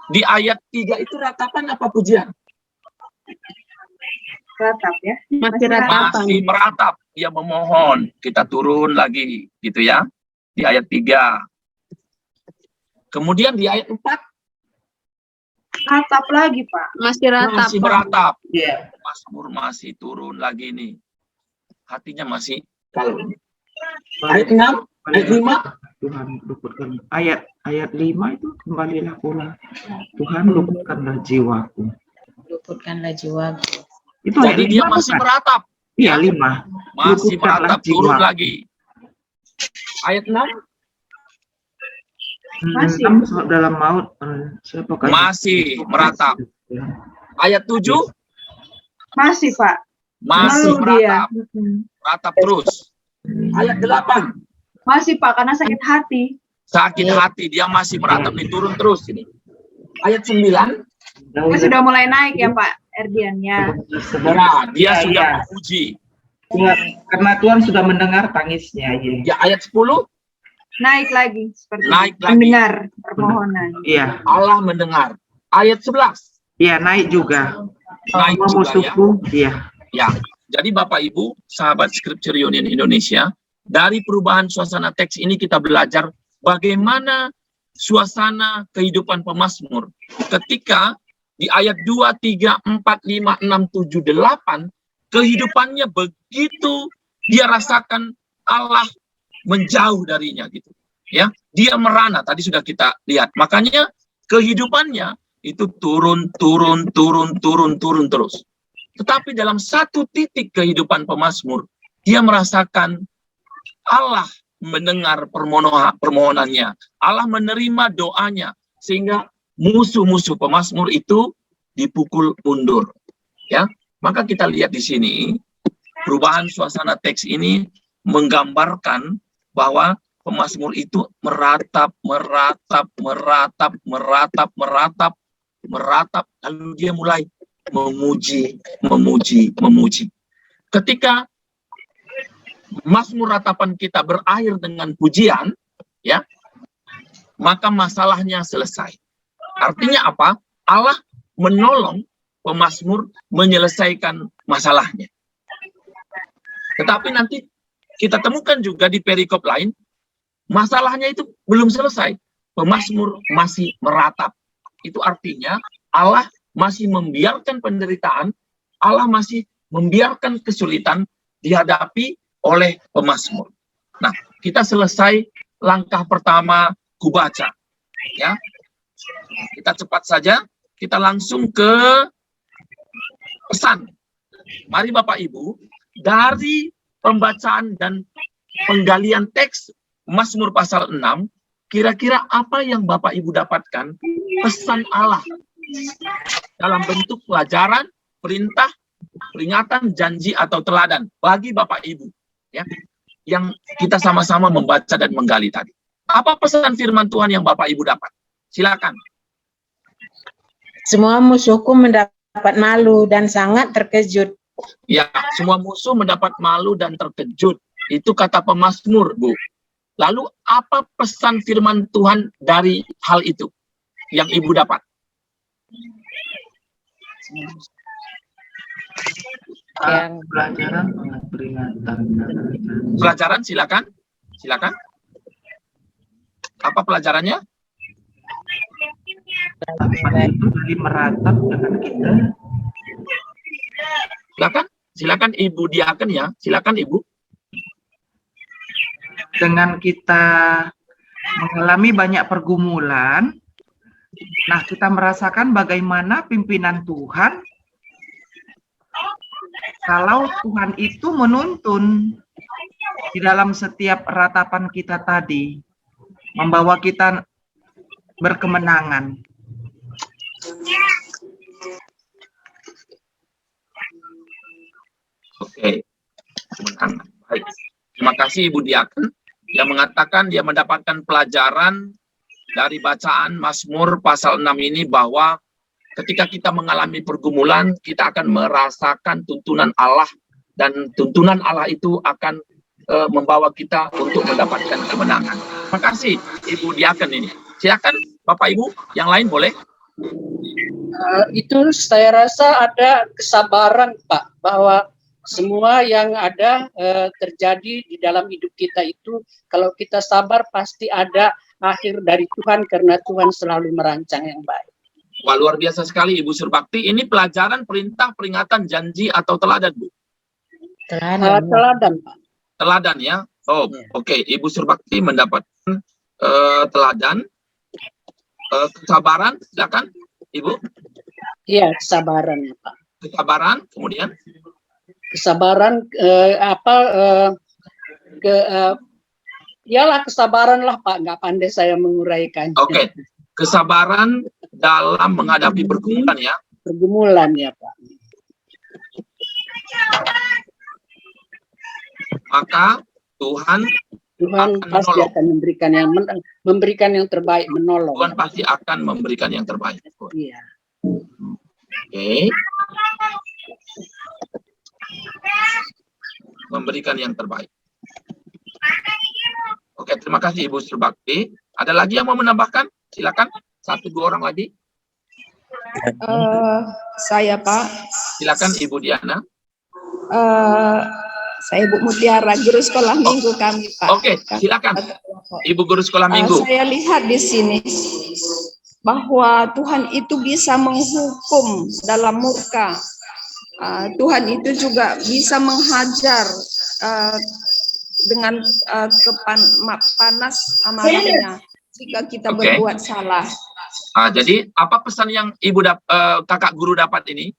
di ayat 3 itu ratapan apa pujian? Ratap ya. Masih ratapan. Masih meratap, dia memohon. Kita turun lagi gitu ya. Di ayat 3. Kemudian di ayat 4 Ratap lagi, Pak. Masih ratapan. masih meratap. Iya. Mazmur masih turun lagi nih. Hatinya masih kalem. Ayat 6, ayat 5. Tuhan luputkan ayat 5 itu kembalilah pula. Tuhan luputkanlah jiwaku. Luputkanlah jiwaku. Itu ayat Jadi dia 5 masih bukan? meratap. Iya 5. Masih Luputkanlah meratap, turun jiwaku. lagi. Ayat 6 Masih. Dalam maut siapakah yang- masih meratap. Ayat 7 Masih, Pak. masih Ngeluh dia. meratap. Meratap terus. Ayat 8 Masih, Pak, karena sakit hati. sakit hati, dia masih meratap nih, turun terus ini. Ayat 9 Dia sudah mulai naik ya, Pak Erdian ya. nah, dia Iya, sudah iya. memuji. Karena Tuhan sudah mendengar tangisnya. Iya. Ya, ayat 10 Naik lagi seperti Naik lagi. mendengar permohonan. Iya. Allah mendengar. Ayat 11 Iya, naik juga. naik Semua juga ya. musuhku, iya. Ya, jadi Bapak Ibu, sahabat Scripture Union Indonesia, dari perubahan suasana teks ini kita belajar bagaimana suasana kehidupan pemazmur ketika di ayat 2, 3, 4, 5, 6, 7, 8 kehidupannya begitu dia rasakan Allah menjauh darinya gitu. Ya, dia merana, tadi sudah kita lihat. Makanya kehidupannya itu turun terus. Tetapi dalam satu titik kehidupan pemazmur, dia merasakan Allah mendengar permohonannya. Allah menerima doanya. Sehingga musuh-musuh pemazmur itu dipukul mundur. Ya, maka kita lihat di sini, perubahan suasana teks ini menggambarkan bahwa pemazmur itu meratap, lalu dia mulai memuji. Ketika mazmur ratapan kita berakhir dengan pujian, ya, maka masalahnya selesai. Artinya apa? Allah menolong pemazmur menyelesaikan masalahnya. Tetapi nanti kita temukan juga di perikop lain, masalahnya itu belum selesai. Pemazmur masih meratap. Itu artinya Allah masih membiarkan penderitaan, Allah masih membiarkan kesulitan dihadapi oleh pemazmur. Nah, kita selesai langkah pertama kubaca. Ya, kita cepat saja, kita langsung ke pesan. Mari Bapak Ibu, dari pembacaan dan penggalian teks Mazmur pasal 6, kira-kira apa yang Bapak Ibu dapatkan pesan Allah dalam bentuk pelajaran, perintah, peringatan, janji atau teladan bagi Bapak Ibu, ya, yang kita sama-sama membaca dan menggali tadi. Apa pesan firman Tuhan yang Bapak Ibu dapat? Silakan. Semua musuhku mendapat malu dan sangat terkejut. Ya, semua musuh mendapat malu dan terkejut. Itu kata pemazmur, Bu. Lalu apa pesan firman Tuhan dari hal itu yang Ibu dapat? Pelajaran peringatan. Pelajaran, silakan. Silakan. Apa pelajarannya? Itu dari meratap dengan kita. Silakan Ibu Diaken ya. Silakan Ibu. Dengan kita mengalami banyak pergumulan, nah kita merasakan bagaimana pimpinan Tuhan Kalau Tuhan itu menuntun di dalam setiap ratapan kita tadi, membawa kita berkemenangan. Oke, kemenangan. Baik. Terima kasih Ibu Diaken yang mengatakan dia mendapatkan pelajaran dari bacaan Mazmur pasal 6 ini bahwa ketika kita mengalami pergumulan, kita akan merasakan tuntunan Allah, dan tuntunan Allah itu akan membawa kita untuk mendapatkan kemenangan. Terima kasih Ibu Diaken ini. Silakan Bapak Ibu yang lain boleh. Itu saya rasa ada kesabaran Pak, bahwa semua yang ada terjadi di dalam hidup kita itu, kalau kita sabar pasti ada akhir dari Tuhan, karena Tuhan selalu merancang yang baik. Wah, luar biasa sekali Ibu Surbakti. Ini pelajaran, perintah, peringatan, janji, atau teladan, Bu? Teladan, Pak. Teladan ya? Oh, oke. Ibu Surbakti mendapatkan teladan. Kesabaran, silakan, Ibu. Iya, kesabaran ya, Pak. Kesabaran, kemudian? Kesabaran, iyalah kesabaran lah, Pak. Nggak pandai saya menguraikannya. Oke. Kesabaran dalam menghadapi pergumulan ya. Pergumulan ya Pak. Maka Tuhan pasti akan memberikan yang terbaik, menolong. Tuhan pasti akan memberikan yang terbaik. Iya. Oke. Memberikan yang terbaik. Oke, terima kasih Ibu Surbakti. Ada lagi yang mau menambahkan? Silakan, 1-2 orang lagi. Saya Pak. Silakan Ibu Diana. Saya Bu Mutiara, guru sekolah minggu kami Pak. Oke, silakan Ibu guru sekolah minggu. Saya lihat di sini bahwa Tuhan itu bisa menghukum dalam murka. Tuhan itu juga bisa menghajar dengan panas amarahnya jika kita berbuat salah. Jadi apa pesan yang Ibu kakak guru dapat ini?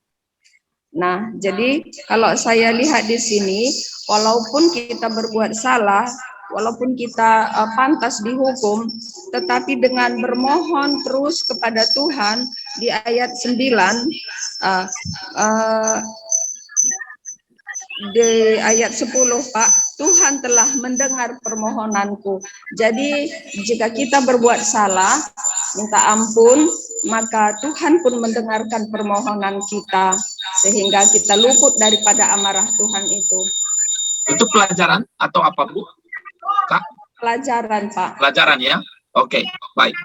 Nah, jadi kalau saya lihat di sini, walaupun kita berbuat salah, walaupun kita pantas dihukum, tetapi dengan bermohon terus kepada Tuhan di ayat 9, di ayat 10 Pak, Tuhan telah mendengar permohonanku. Jadi jika kita berbuat salah, minta ampun, maka Tuhan pun mendengarkan permohonan kita, sehingga kita luput daripada amarah Tuhan itu. Itu pelajaran atau apa Bu? Kak? Pelajaran Pak. Pelajaran ya? Oke, baik.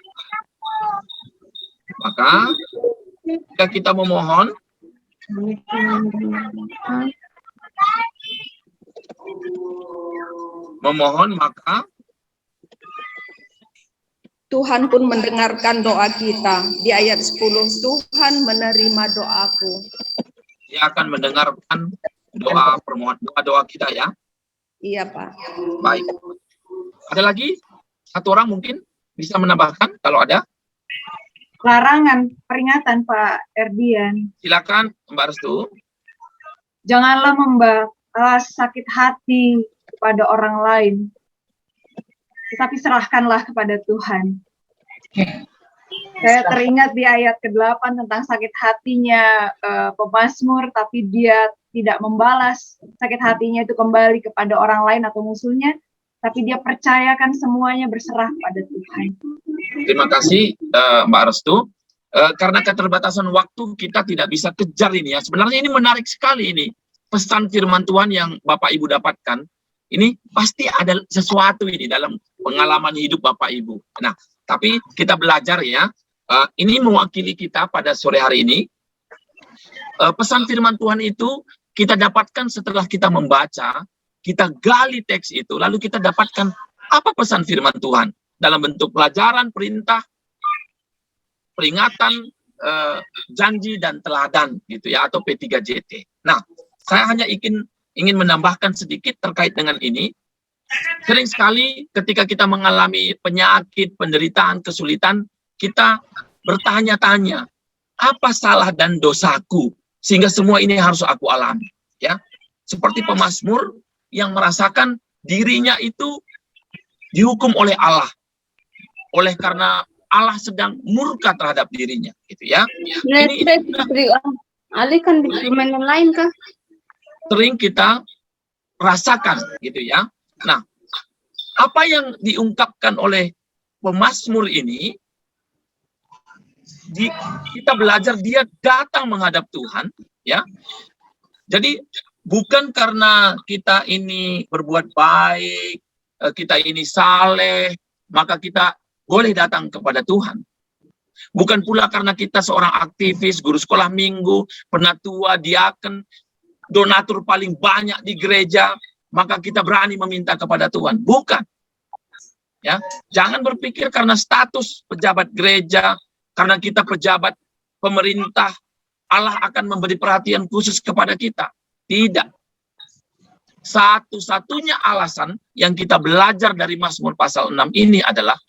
Maka jika kita memohon, maka Tuhan pun mendengarkan doa kita. Di ayat 10, Tuhan menerima doaku. Dia akan mendengarkan doa permohonan, doa kita ya. Iya Pak. Baik. Ada lagi? 1 orang mungkin bisa menambahkan kalau ada? Larangan, peringatan Pak Erdian. Silakan Mbak Restu. Janganlah membalas sakit hati kepada orang lain, tetapi serahkanlah kepada Tuhan. Saya teringat di ayat ke-8 tentang sakit hatinya pemazmur, tapi dia tidak membalas sakit hatinya itu kembali kepada orang lain atau musuhnya, tapi dia percayakan semuanya berserah pada Tuhan. Terima kasih Mbak Restu. Karena keterbatasan waktu kita tidak bisa kejar ini ya. Sebenarnya ini menarik sekali ini. Pesan firman Tuhan yang Bapak Ibu dapatkan. Ini pasti ada sesuatu ini dalam pengalaman hidup Bapak Ibu. Nah, tapi kita belajar ya. Ini mewakili kita pada sore hari ini. Pesan firman Tuhan itu kita dapatkan setelah kita membaca, kita gali teks itu, lalu kita dapatkan apa pesan firman Tuhan dalam bentuk pelajaran, perintah, peringatan, janji dan teladan gitu ya, atau P3JT. Nah, saya hanya ingin menambahkan sedikit terkait dengan ini. Sering sekali ketika kita mengalami penyakit, penderitaan, kesulitan, kita bertanya-tanya, apa salah dan dosaku sehingga semua ini harus aku alami, ya. Seperti pemazmur yang merasakan dirinya itu dihukum oleh Allah. Oleh karena Allah sedang murka terhadap dirinya, gitu ya. Alihkan di permainan lain kah? Sering kita rasakan, gitu ya. Nah, apa yang diungkapkan oleh pemazmur ini, kita belajar dia datang menghadap Tuhan, ya. Jadi bukan karena kita ini berbuat baik, kita ini saleh, maka kita boleh datang kepada Tuhan. Bukan pula karena kita seorang aktivis, guru sekolah minggu, penatua, diaken, donatur paling banyak di gereja, maka kita berani meminta kepada Tuhan. Bukan. Ya, jangan berpikir karena status pejabat gereja, karena kita pejabat pemerintah, Allah akan memberi perhatian khusus kepada kita. Tidak. Satu-satunya alasan yang kita belajar dari Mazmur pasal 6 ini adalah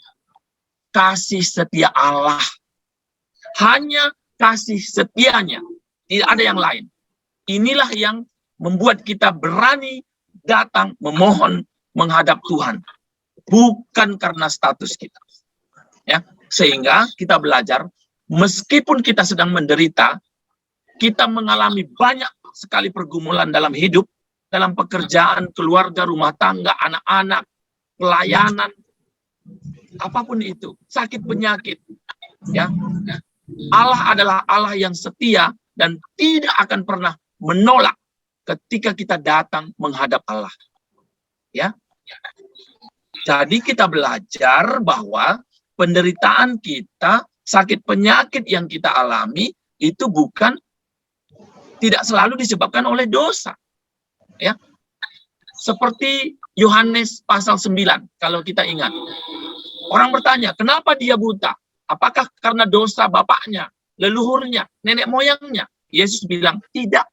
kasih setia Allah. Hanya kasih setianya. Tidak ada yang lain. Inilah yang membuat kita berani datang memohon menghadap Tuhan. Bukan karena status kita. Ya, sehingga kita belajar, meskipun kita sedang menderita, kita mengalami banyak sekali pergumulan dalam hidup, dalam pekerjaan, keluarga, rumah tangga, anak-anak, pelayanan, apapun itu, sakit penyakit, ya. Allah adalah Allah yang setia dan tidak akan pernah menolak ketika kita datang menghadap Allah. Ya. Jadi kita belajar bahwa penderitaan kita, sakit penyakit yang kita alami itu bukan tidak selalu disebabkan oleh dosa. Ya. Seperti Yohanes pasal 9 kalau kita ingat. Orang bertanya, kenapa dia buta? Apakah karena dosa bapaknya, leluhurnya, nenek moyangnya? Yesus bilang, tidak.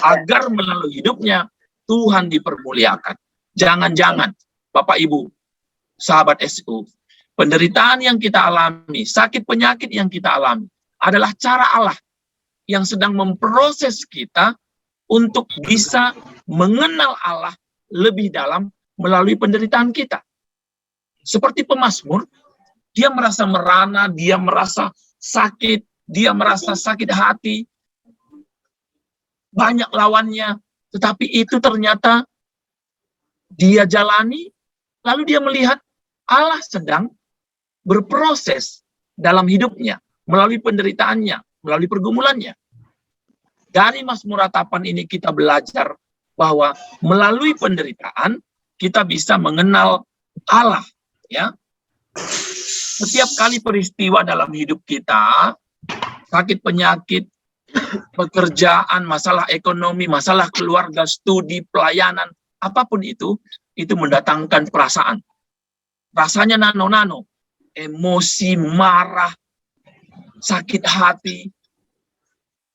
Agar melalui hidupnya, Tuhan dipermuliakan. Jangan-jangan, Bapak Ibu, sahabat SU, penderitaan yang kita alami, sakit penyakit yang kita alami, adalah cara Allah yang sedang memproses kita untuk bisa mengenal Allah lebih dalam melalui penderitaan kita. Seperti pemazmur, dia merasa merana, dia merasa sakit, dia merasa sakit hati, banyak lawannya, tetapi itu ternyata dia jalani, lalu dia melihat Allah sedang berproses dalam hidupnya, melalui penderitaannya, melalui pergumulannya. Dari Mazmur Ratapan ini kita belajar bahwa melalui penderitaan, kita bisa mengenal Allah. Ya, setiap kali peristiwa dalam hidup kita, sakit penyakit, pekerjaan, masalah ekonomi, masalah keluarga, studi, pelayanan, apapun itu mendatangkan perasaan. Rasanya nano-nano, emosi, marah, sakit hati,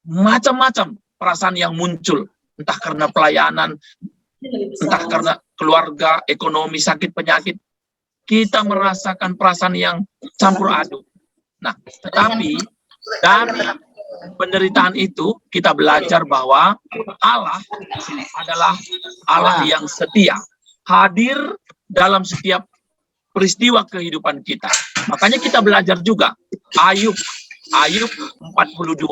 macam-macam perasaan yang muncul, entah karena pelayanan, entah karena keluarga, ekonomi, sakit penyakit. Kita merasakan perasaan yang campur aduk. Nah, tetapi dari penderitaan itu kita belajar bahwa Allah adalah Allah yang setia, hadir dalam setiap peristiwa kehidupan kita. Makanya kita belajar juga Ayub 42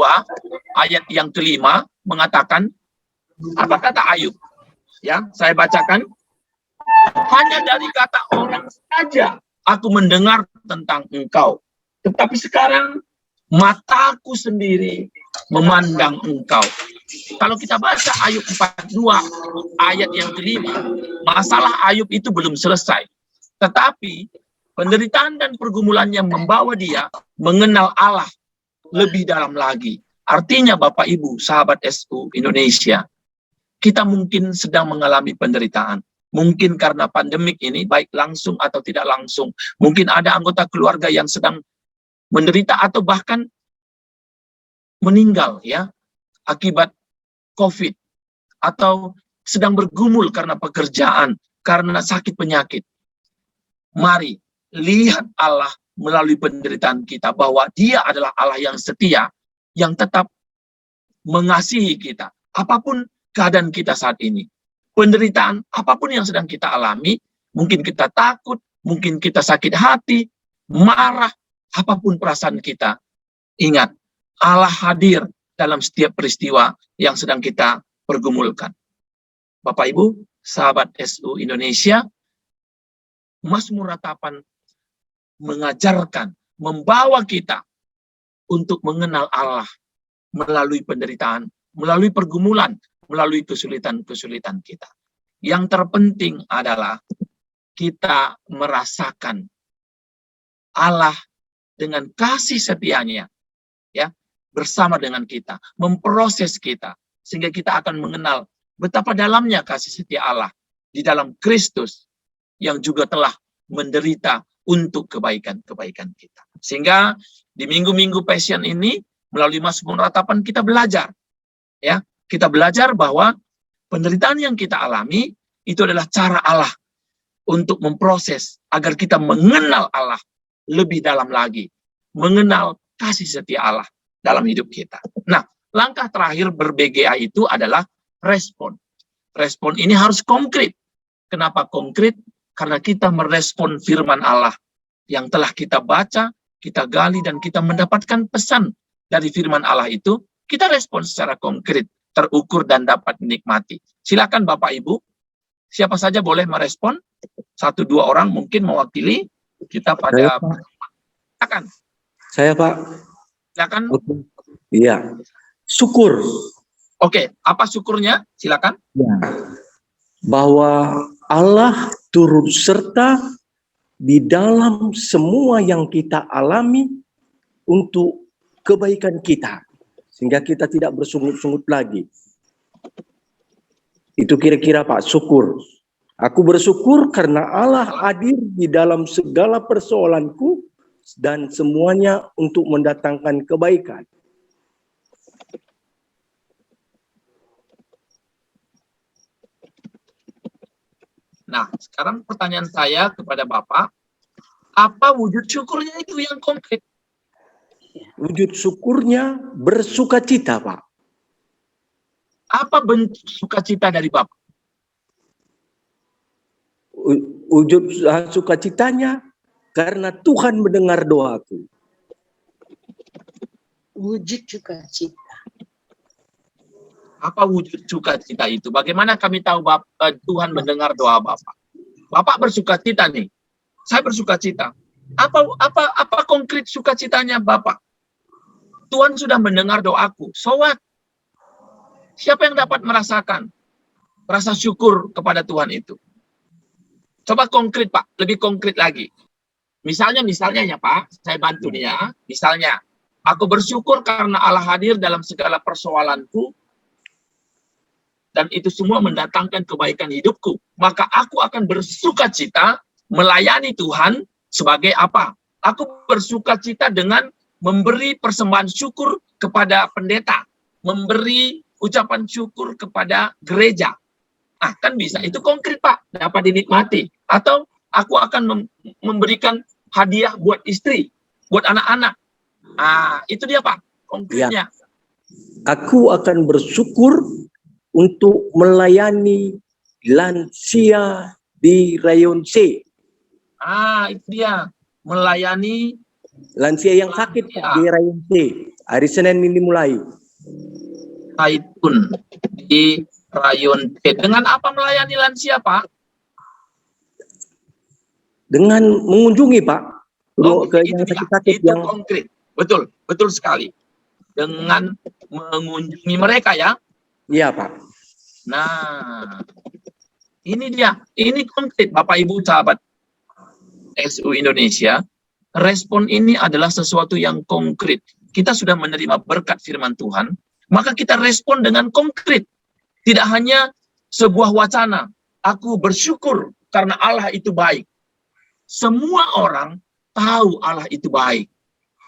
ayat yang kelima mengatakan, apa kata Ayub? Ya, saya bacakan. Hanya dari kata orang saja aku mendengar tentang engkau. Tetapi sekarang mataku sendiri memandang engkau. Kalau kita baca Ayub 42 ayat yang kelima, masalah Ayub itu belum selesai. Tetapi penderitaan dan pergumulannya membawa dia mengenal Allah lebih dalam lagi. Artinya Bapak Ibu, sahabat SU Indonesia, kita mungkin sedang mengalami penderitaan. Mungkin karena pandemik ini, baik langsung atau tidak langsung. Mungkin ada anggota keluarga yang sedang menderita atau bahkan meninggal ya akibat COVID. Atau sedang bergumul karena pekerjaan, karena sakit penyakit. Mari lihat Allah melalui penderitaan kita, bahwa Dia adalah Allah yang setia, yang tetap mengasihi kita. Apapun keadaan kita saat ini. Penderitaan apapun yang sedang kita alami, mungkin kita takut, mungkin kita sakit hati, marah, apapun perasaan kita. Ingat, Allah hadir dalam setiap peristiwa yang sedang kita pergumulkan. Bapak Ibu, sahabat SU Indonesia, Mazmur Ratapan mengajarkan, membawa kita untuk mengenal Allah melalui penderitaan, melalui pergumulan, melalui kesulitan-kesulitan kita. Yang terpenting adalah kita merasakan Allah dengan kasih setianya, ya, bersama dengan kita, memproses kita, sehingga kita akan mengenal betapa dalamnya kasih setia Allah di dalam Kristus yang juga telah menderita untuk kebaikan-kebaikan kita. Sehingga di minggu-minggu Passion ini, melalui Mazmur Ratapan kita belajar, ya, kita belajar bahwa penderitaan yang kita alami itu adalah cara Allah untuk memproses agar kita mengenal Allah lebih dalam lagi, mengenal kasih setia Allah dalam hidup kita. Nah, langkah terakhir ber-BGA itu adalah respon. Respon ini harus konkret. Kenapa konkret? Karena kita merespon firman Allah yang telah kita baca, kita gali, dan kita mendapatkan pesan dari firman Allah itu, kita respon secara konkret, terukur, dan dapat dinikmati. Silakan Bapak Ibu, siapa saja boleh merespon, 1-2 orang mungkin mewakili kita pada... Silakan. Saya Pak. Silakan. Iya. Syukur. Oke, apa syukurnya? Silakan. Ya. Bahwa Allah turut serta di dalam semua yang kita alami untuk kebaikan kita, sehingga kita tidak bersungut-sungut lagi. Itu kira-kira Pak, syukur. Aku bersyukur karena Allah hadir di dalam segala persoalanku dan semuanya untuk mendatangkan kebaikan. Nah, sekarang pertanyaan saya kepada Bapak, apa wujud syukurnya itu yang konkret? Wujud syukurnya bersukacita, Pak. Apa bentuk sukacita dari Bapak? Wujud sukacitanya karena Tuhan mendengar doaku. Wujud sukacita. Apa wujud sukacita itu? Bagaimana kami tahu Tuhan mendengar doa Bapak? Bapak bersukacita nih. Saya bersukacita. Apa konkret sukacitanya Bapak? Tuhan sudah mendengar doaku. So what? Siapa yang dapat merasakan rasa syukur kepada Tuhan itu? Coba konkret Pak, lebih konkret lagi. Misalnya ya Pak, saya bantu nih ya. Misalnya, aku bersyukur karena Allah hadir dalam segala persoalanku, dan itu semua mendatangkan kebaikan hidupku. Maka aku akan bersukacita melayani Tuhan sebagai apa? Aku bersukacita dengan memberi persembahan syukur kepada pendeta, memberi ucapan syukur kepada gereja. Ah, kan bisa. Itu konkret Pak, dapat dinikmati. Atau aku akan memberikan hadiah buat istri, buat anak-anak. Ah, itu dia Pak, konkretnya. Ya. Aku akan bersyukur untuk melayani lansia di Rayon C. Ah, itu dia. Melayani lansia yang sakit Pak, di Rayon C. Hari Senin ini mulai. Taitun di Rayon C. Dengan apa melayani lansia, Pak? Dengan mengunjungi, Pak. Oh, ke yang sakit-sakit itu yang konkret. Betul, betul sekali. Dengan mengunjungi mereka ya. Iya, Pak. Nah, ini dia. Ini konkret, Bapak Ibu sahabat SU Indonesia. Respon ini adalah sesuatu yang konkret. Kita sudah menerima berkat firman Tuhan, maka kita respon dengan konkret. Tidak hanya sebuah wacana. Aku bersyukur karena Allah itu baik. Semua orang tahu Allah itu baik.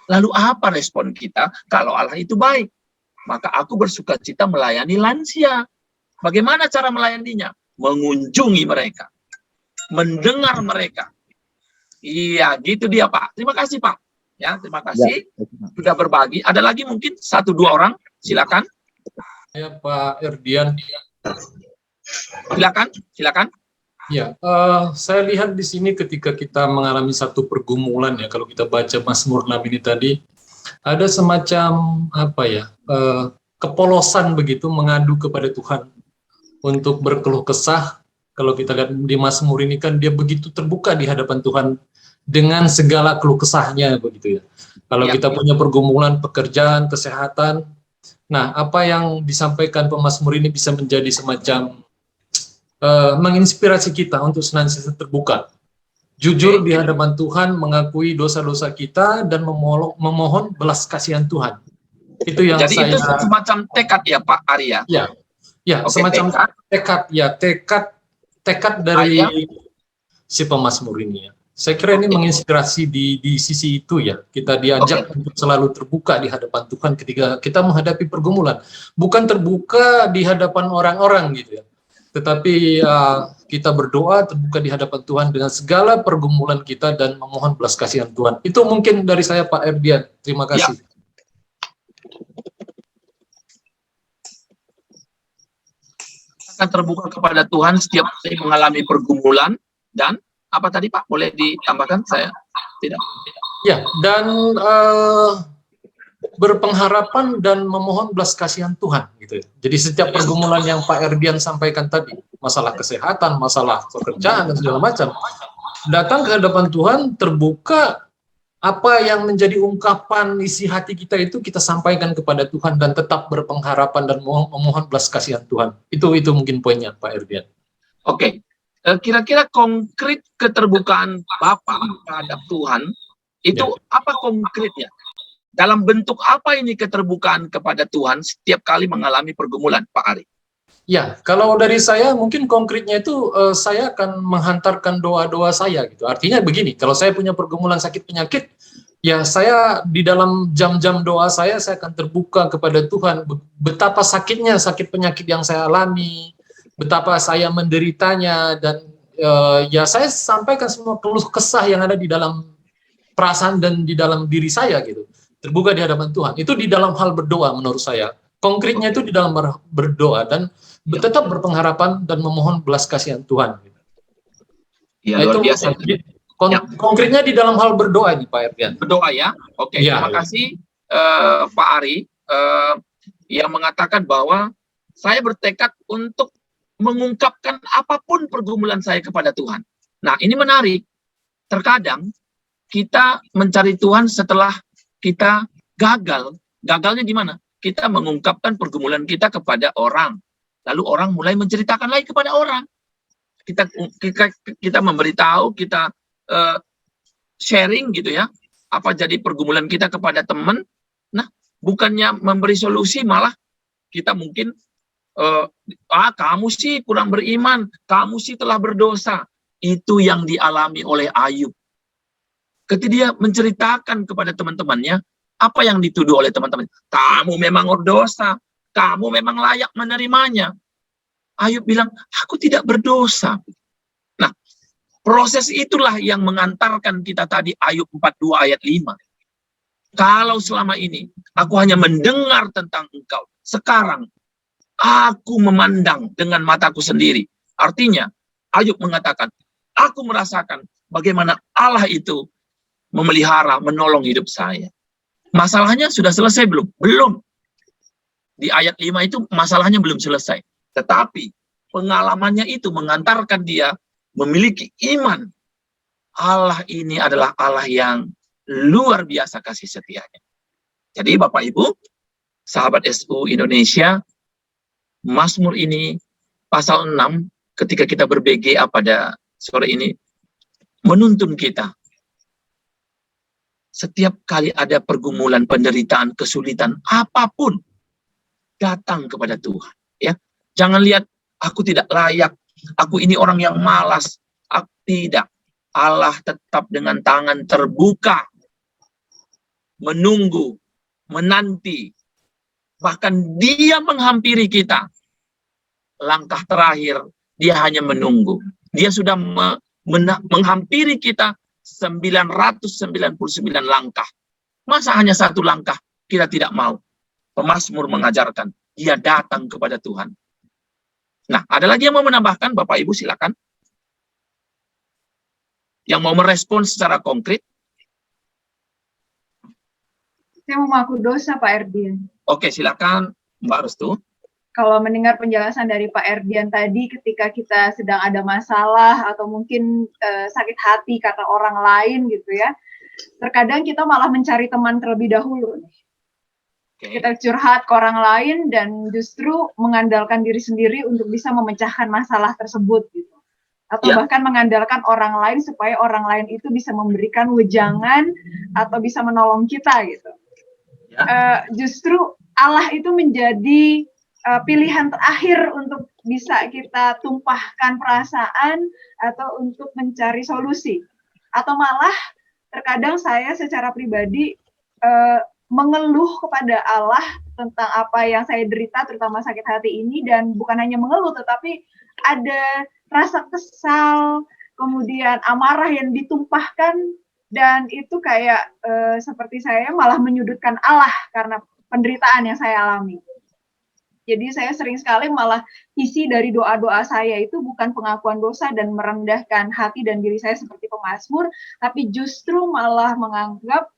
Lalu apa respon kita kalau Allah itu baik? Maka aku bersukacita melayani lansia. Bagaimana cara melayaninya? Mengunjungi mereka. Mendengar mereka. Iya, gitu dia Pak. Terima kasih Pak. Ya, terima kasih. Ya. Sudah berbagi. Ada lagi mungkin 1-2 orang? Silakan. Saya Pak Erdian. Silakan. Ya, saya lihat di sini ketika kita mengalami satu pergumulan ya, kalau kita baca Mazmur 6 ini tadi, ada semacam kepolosan begitu mengadu kepada Tuhan untuk berkeluh kesah. Kalau kita lihat di Mazmur ini kan dia begitu terbuka di hadapan Tuhan dengan segala keluh kesahnya begitu ya. Kalau kita punya pergumulan pekerjaan, kesehatan, nah apa yang disampaikan pemazmur ini bisa menjadi semacam menginspirasi kita untuk senantiasa terbuka, jujur di hadapan Tuhan, mengakui dosa-dosa kita dan memohon belas kasihan Tuhan. Itu yang jadi saya. Itu semacam tekad ya Pak Arya. Ya, semacam tekad dari si pemazmur ini ya. Saya kira ini menginspirasi di sisi itu ya. Kita diajak untuk selalu terbuka di hadapan Tuhan ketika kita menghadapi pergumulan. Bukan terbuka di hadapan orang-orang gitu ya. Tetapi kita berdoa terbuka di hadapan Tuhan dengan segala pergumulan kita dan memohon belas kasihan Tuhan. Itu mungkin dari saya Pak Erdian. Terima kasih. Akan terbuka kepada Tuhan setiap kali mengalami pergumulan dan apa tadi Pak? Boleh ditambahkan? Saya tidak. Ya, dan berpengharapan dan memohon belas kasihan Tuhan gitu ya. Jadi setiap pergumulan yang Pak Erdian sampaikan tadi, masalah kesehatan, masalah pekerjaan dan segala macam, datang ke hadapan Tuhan, terbuka, apa yang menjadi ungkapan isi hati kita itu kita sampaikan kepada Tuhan dan tetap berpengharapan dan memohon belas kasihan Tuhan. Itu mungkin poinnya Pak Erdian. Oke. Kira-kira konkret keterbukaan Bapak terhadap Tuhan itu apa konkretnya? Dalam bentuk apa ini keterbukaan kepada Tuhan setiap kali mengalami pergumulan, Pak Ari? Ya, kalau dari saya mungkin konkretnya itu saya akan menghantarkan doa-doa saya gitu. Artinya begini, kalau saya punya pergumulan sakit penyakit, ya saya di dalam jam-jam doa saya akan terbuka kepada Tuhan betapa sakitnya sakit penyakit yang saya alami, betapa saya menderitanya, dan ya saya sampaikan semua keluh kesah yang ada di dalam perasaan dan di dalam diri saya gitu. Terbuka di hadapan Tuhan. Itu di dalam hal berdoa menurut saya. Konkretnya itu di dalam berdoa dan tetap berpengharapan dan memohon belas kasihan Tuhan. Ya, luar biasa. Konkretnya di dalam hal berdoa nih Pak Erdian. Berdoa ya. Oke, terima kasih Pak Ari yang mengatakan bahwa saya bertekad untuk mengungkapkan apapun pergumulan saya kepada Tuhan. Nah, ini menarik. Terkadang kita mencari Tuhan setelah kita gagal. Gagalnya gimana? Kita mengungkapkan pergumulan kita kepada orang. Lalu orang mulai menceritakan lagi kepada orang. Kita memberitahu, kita sharing gitu ya. Apa jadi pergumulan kita kepada teman. Nah, bukannya memberi solusi, malah kita mungkin kamu sih kurang beriman, kamu sih telah berdosa. Itu yang dialami oleh Ayub. Ketika dia menceritakan kepada teman-temannya, apa yang dituduh oleh teman-teman? Kamu memang berdosa, kamu memang layak menerimanya. Ayub bilang, aku tidak berdosa. Nah, proses itulah yang mengantarkan kita tadi Ayub 42 ayat 5. Kalau selama ini aku hanya mendengar tentang engkau, sekarang aku memandang dengan mataku sendiri. Artinya, Ayub mengatakan, aku merasakan bagaimana Allah itu memelihara, menolong hidup saya. Masalahnya sudah selesai belum? Belum. Di ayat 5 itu masalahnya belum selesai. Tetapi pengalamannya itu mengantarkan dia memiliki iman. Allah ini adalah Allah yang luar biasa kasih setianya. Jadi Bapak Ibu, sahabat SU Indonesia, Mazmur ini pasal 6 ketika kita ber-BGA pada sore ini menuntun kita. Setiap kali ada pergumulan, penderitaan, kesulitan, apapun, datang kepada Tuhan. Ya, jangan lihat aku tidak layak, aku ini orang yang malas. Tidak, Allah tetap dengan tangan terbuka, menunggu, menanti, bahkan Dia menghampiri kita. Langkah terakhir, Dia hanya menunggu. Dia sudah menghampiri kita 999 langkah. Masa hanya satu langkah kita tidak mau? Pemazmur mengajarkan, dia datang kepada Tuhan. Nah, ada lagi yang mau menambahkan, Bapak Ibu silakan. Yang mau merespon secara konkret. Saya mau mengaku dosa, Pak Erdian. Oke, silakan Mbak Restu. Kalau mendengar penjelasan dari Pak Erdian tadi, ketika kita sedang ada masalah atau mungkin sakit hati kata orang lain gitu ya, terkadang kita malah mencari teman terlebih dahulu. Kita curhat ke orang lain dan justru mengandalkan diri sendiri untuk bisa memecahkan masalah tersebut gitu. Atau bahkan mengandalkan orang lain supaya orang lain itu bisa memberikan wejangan atau bisa menolong kita gitu. Justru Allah itu menjadi pilihan terakhir untuk bisa kita tumpahkan perasaan atau untuk mencari solusi. Atau malah terkadang saya secara pribadi mengeluh kepada Allah tentang apa yang saya derita, terutama sakit hati ini, dan bukan hanya mengeluh, tetapi ada rasa kesal, kemudian amarah yang ditumpahkan, dan itu kayak seperti saya malah menyudutkan Allah karena penderitaan yang saya alami. Jadi saya sering sekali malah isi dari doa-doa saya itu bukan pengakuan dosa dan merendahkan hati dan diri saya seperti pemazmur, tapi justru malah menganggap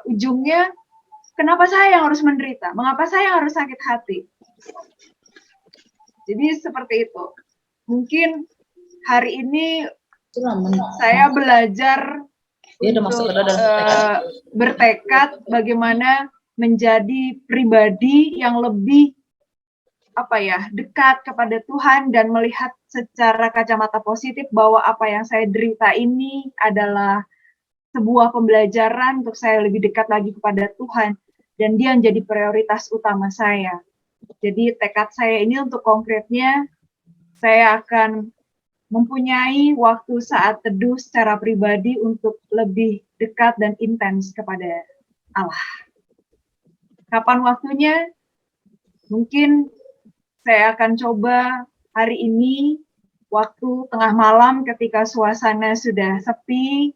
ujungnya, kenapa saya yang harus menderita? Mengapa saya yang harus sakit hati? Jadi seperti itu. Mungkin hari ini saya belajar untuk bertekad bagaimana menjadi pribadi yang lebih dekat kepada Tuhan dan melihat secara kacamata positif bahwa apa yang saya derita ini adalah sebuah pembelajaran untuk saya lebih dekat lagi kepada Tuhan, dan dia menjadi prioritas utama saya. Jadi tekad saya ini untuk konkretnya, saya akan mempunyai waktu saat teduh secara pribadi untuk lebih dekat dan intens kepada Allah. Kapan waktunya? Mungkin saya akan coba hari ini, waktu tengah malam ketika suasana sudah sepi,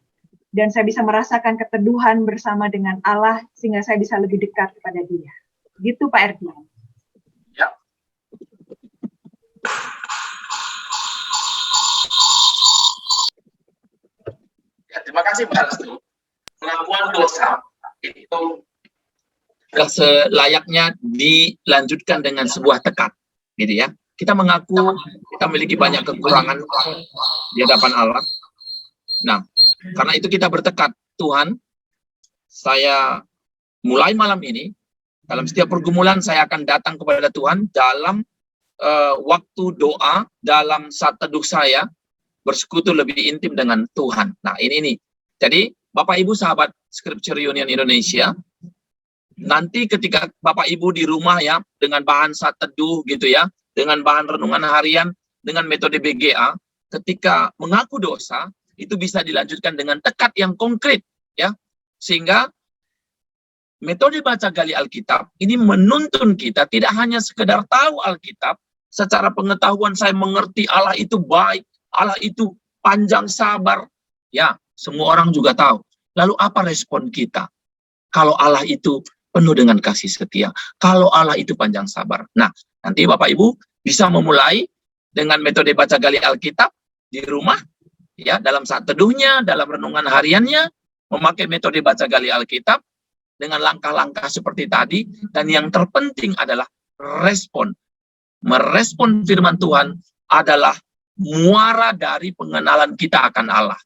dan saya bisa merasakan keteduhan bersama dengan Allah, sehingga saya bisa lebih dekat kepada Dia. Gitu Pak Erdian. Ya. Terima kasih Mbak Restu. Pengakuan dosa itu selayaknya dilanjutkan dengan sebuah tekad, gitu ya. Kita mengaku kita memiliki banyak kekurangan di hadapan Allah. Nah, karena itu kita bertekad, Tuhan, saya mulai malam ini, dalam setiap pergumulan saya akan datang kepada Tuhan dalam waktu doa, dalam saat teduh saya, bersekutu lebih intim dengan Tuhan. Nah, ini nih. Jadi, Bapak Ibu sahabat Scripture Union Indonesia, nanti ketika Bapak Ibu di rumah ya, dengan bahan saat teduh gitu ya, dengan bahan renungan harian, dengan metode BGA, ketika mengaku dosa, itu bisa dilanjutkan dengan tekad yang konkret, ya, sehingga metode baca gali Alkitab ini menuntun kita tidak hanya sekedar tahu Alkitab, secara pengetahuan saya mengerti Allah itu baik, Allah itu panjang sabar, ya, semua orang juga tahu. Lalu apa respon kita? Kalau Allah itu penuh dengan kasih setia, kalau Allah itu panjang sabar. Nah, nanti Bapak Ibu bisa memulai dengan metode baca gali Alkitab di rumah, ya, dalam saat teduhnya, dalam renungan hariannya, memakai metode baca gali Alkitab dengan langkah-langkah seperti tadi, dan yang terpenting adalah respon. Merespon firman Tuhan adalah muara dari pengenalan kita akan Allah.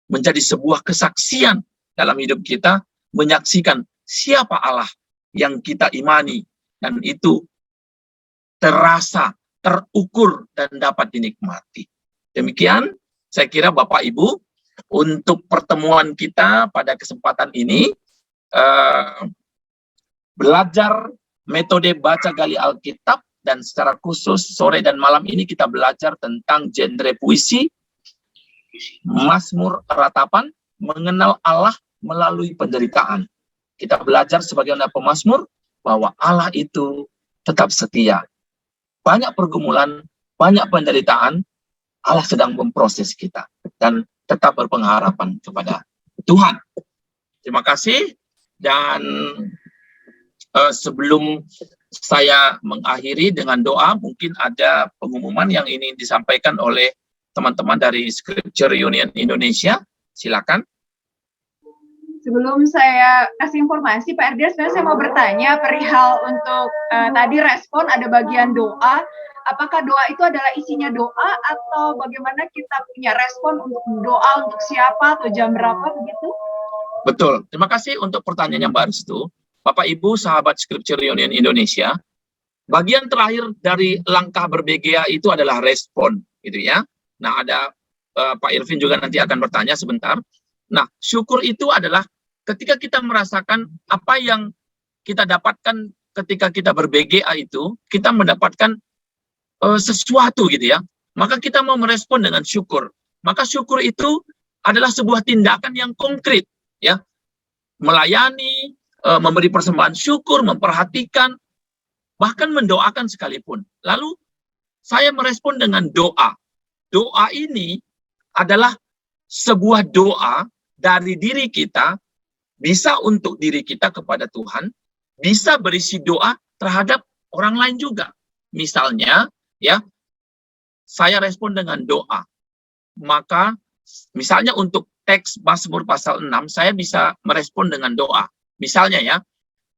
Menjadi sebuah kesaksian dalam hidup kita, menyaksikan siapa Allah yang kita imani, dan itu terasa, terukur, dan dapat dinikmati. Demikian saya kira Bapak Ibu, untuk pertemuan kita pada kesempatan ini, belajar metode baca gali Alkitab, dan secara khusus sore dan malam ini kita belajar tentang genre puisi, Mazmur ratapan, mengenal Allah melalui penderitaan. Kita belajar sebagai anak pemazmur bahwa Allah itu tetap setia. Banyak pergumulan, banyak penderitaan, Allah sedang memproses kita dan tetap berpengharapan kepada Tuhan. Terima kasih, dan sebelum saya mengakhiri dengan doa. Mungkin ada pengumuman yang ini disampaikan oleh teman-teman dari Scripture Union Indonesia. Silakan. Sebelum saya kasih informasi, Pak Erdian, sebenarnya saya mau bertanya perihal untuk tadi respon ada bagian doa. Apakah doa itu adalah isinya doa atau bagaimana kita punya respon untuk doa untuk siapa atau jam berapa begitu? Betul. Terima kasih untuk pertanyaan yang Mbak Restu. Bapak Ibu sahabat Scripture Union Indonesia, bagian terakhir dari langkah berbegea itu adalah respon, gitu ya. Nah, ada Pak Irvin juga nanti akan bertanya sebentar. Nah, syukur itu adalah ketika kita merasakan apa yang kita dapatkan ketika kita berbegea itu, kita mendapatkan sesuatu gitu ya. Maka kita mau merespon dengan syukur. Maka syukur itu adalah sebuah tindakan yang konkret, ya. Melayani, memberi persembahan syukur, memperhatikan, bahkan mendoakan sekalipun. Lalu saya merespon dengan doa. Doa ini adalah sebuah doa dari diri kita, bisa untuk diri kita kepada Tuhan, bisa berisi doa terhadap orang lain juga. Misalnya, ya, saya respon dengan doa. Maka, misalnya untuk teks Mazmur pasal 6, saya bisa merespon dengan doa. Misalnya ya,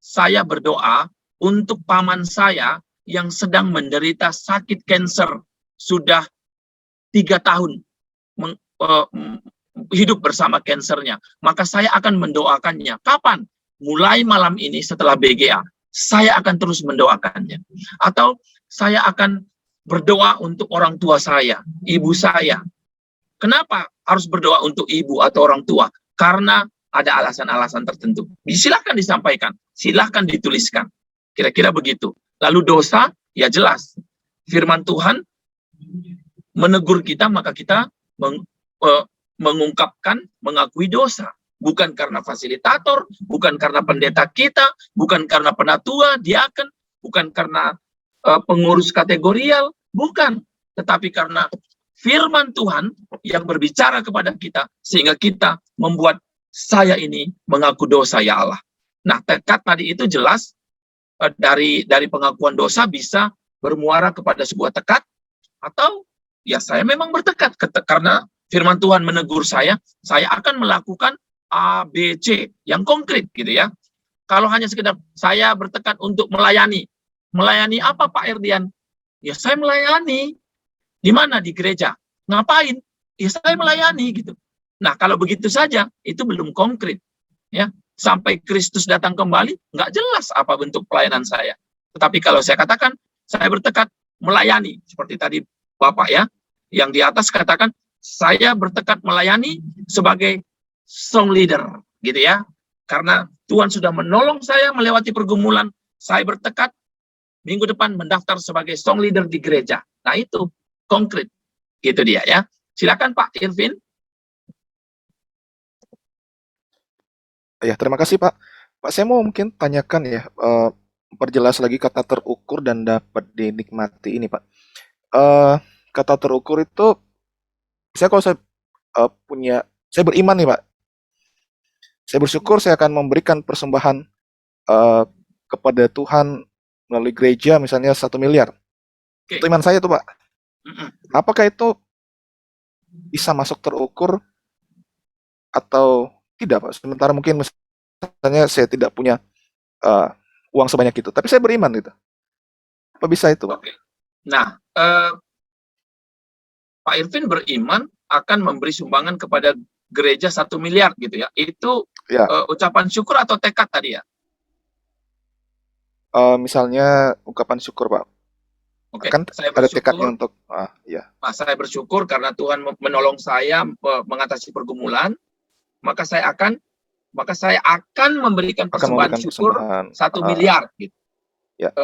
saya berdoa untuk paman saya yang sedang menderita sakit kanker sudah 3 tahun hidup bersama kankernya. Maka saya akan mendoakannya. Kapan? Mulai malam ini setelah BGA. Saya akan terus mendoakannya. Atau saya akan berdoa untuk orang tua saya, ibu saya. Kenapa harus berdoa untuk ibu atau orang tua? Karena ada alasan-alasan tertentu. Silahkan disampaikan, silahkan dituliskan. Kira-kira begitu. Lalu dosa, ya jelas. Firman Tuhan menegur kita, maka kita mengungkapkan, mengakui dosa. Bukan karena fasilitator, bukan karena pendeta kita, bukan karena penatua, diaken, bukan karena pengurus kategorial, bukan. Tetapi karena firman Tuhan yang berbicara kepada kita, sehingga kita membuat saya ini mengaku dosa, ya Allah. Nah, tekad tadi itu jelas dari pengakuan dosa bisa bermuara kepada sebuah tekad, atau ya saya memang bertekad karena firman Tuhan menegur saya akan melakukan A, B, C yang konkret gitu ya. Kalau hanya sekedar saya bertekad untuk melayani apa Pak Erdian? Ya saya melayani. Di mana? Di gereja. Ngapain? Ya saya melayani gitu. Nah, kalau begitu saja, itu belum konkret. Ya, sampai Kristus datang kembali, nggak jelas apa bentuk pelayanan saya. Tetapi kalau saya katakan, saya bertekad melayani. Seperti tadi Bapak ya, yang di atas katakan, saya bertekad melayani sebagai song leader. Gitu ya. Karena Tuhan sudah menolong saya melewati pergumulan, saya bertekad minggu depan mendaftar sebagai song leader di gereja. Nah, itu konkret. Gitu dia ya. Silakan Pak Irvin. Ya, terima kasih Pak. Pak, saya mau mungkin tanyakan ya, perjelas lagi kata terukur dan dapat dinikmati ini Pak. Kata terukur itu, saya kalau saya saya beriman nih Pak. Saya bersyukur saya akan memberikan persembahan kepada Tuhan melalui gereja misalnya 1 miliar. Itu iman saya tuh Pak. Apakah itu bisa masuk terukur atau tidak Pak? Sementara mungkin misalnya saya tidak punya uang sebanyak itu, tapi saya beriman gitu. Apa bisa itu Pak? Nah, Pak Irvin beriman akan memberi sumbangan kepada gereja 1 miliar gitu ya. Itu ya. Ucapan syukur atau tekad tadi ya? Misalnya ungkapan syukur Pak. Oke, Kan saya ada bersyukur. tekadnya untuk ya. Nah, saya bersyukur karena Tuhan menolong saya mengatasi pergumulan, maka saya akan memberikan persembahan syukur 1 miliar gitu. Ya.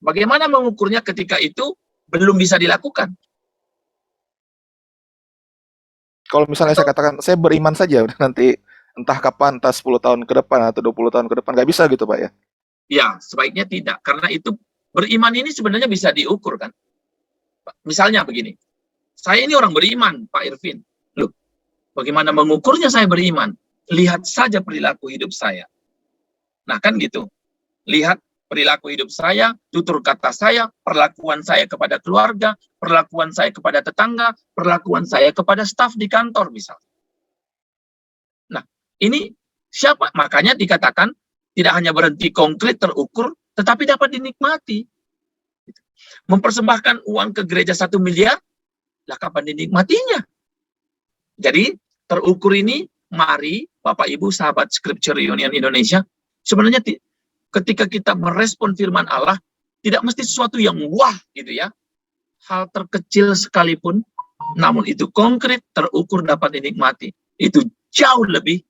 Bagaimana mengukurnya ketika itu belum bisa dilakukan? Kalau misalnya saya katakan saya beriman saja, udah nanti entah kapan, entah 10 tahun ke depan atau 20 tahun ke depan, nggak bisa gitu Pak ya? Ya, sebaiknya tidak. Karena itu beriman ini sebenarnya bisa diukur kan. Misalnya begini, saya ini orang beriman Pak Irvin. Loh, bagaimana mengukurnya saya beriman? Lihat saja perilaku hidup saya. Nah kan gitu. Lihat perilaku hidup saya, tutur kata saya, perlakuan saya kepada keluarga, perlakuan saya kepada tetangga, perlakuan saya kepada staf di kantor misalnya. Nah, ini siapa? Makanya dikatakan tidak hanya berhenti konkret terukur, tetapi dapat dinikmati. Mempersembahkan uang ke gereja 1 miliar, lah kapan dinikmatinya? Jadi terukur ini, mari Bapak Ibu sahabat Scripture Union Indonesia, sebenarnya ketika kita merespon firman Allah, tidak mesti sesuatu yang wah gitu ya. Hal terkecil sekalipun, namun itu konkret, terukur, dapat dinikmati. Itu jauh lebih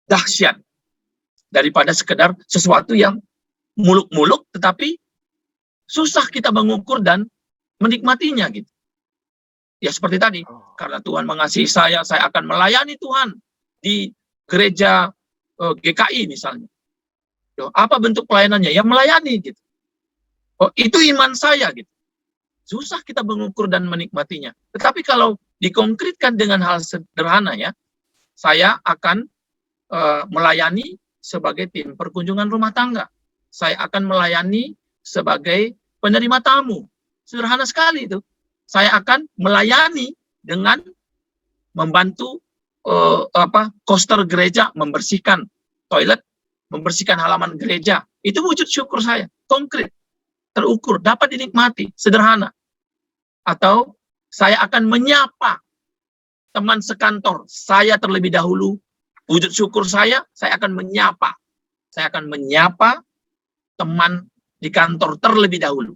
dahsyat daripada sekedar sesuatu yang muluk-muluk, tetapi susah kita mengukur dan menikmatinya gitu. Ya seperti tadi, karena Tuhan mengasihi saya akan melayani Tuhan di gereja GKI misalnya. Apa bentuk pelayanannya? Ya melayani gitu. Oh, itu iman saya gitu. Susah kita mengukur dan menikmatinya. Tetapi kalau dikonkretkan dengan hal sederhana ya, saya akan melayani sebagai tim perkunjungan rumah tangga. Saya akan melayani sebagai penerima tamu. Sederhana sekali itu. Saya akan melayani dengan membantu koster gereja membersihkan toilet, membersihkan halaman gereja. Itu wujud syukur saya, konkret, terukur, dapat dinikmati, sederhana. Atau saya akan menyapa teman sekantor saya terlebih dahulu. Wujud syukur saya akan menyapa. Saya akan menyapa teman di kantor terlebih dahulu.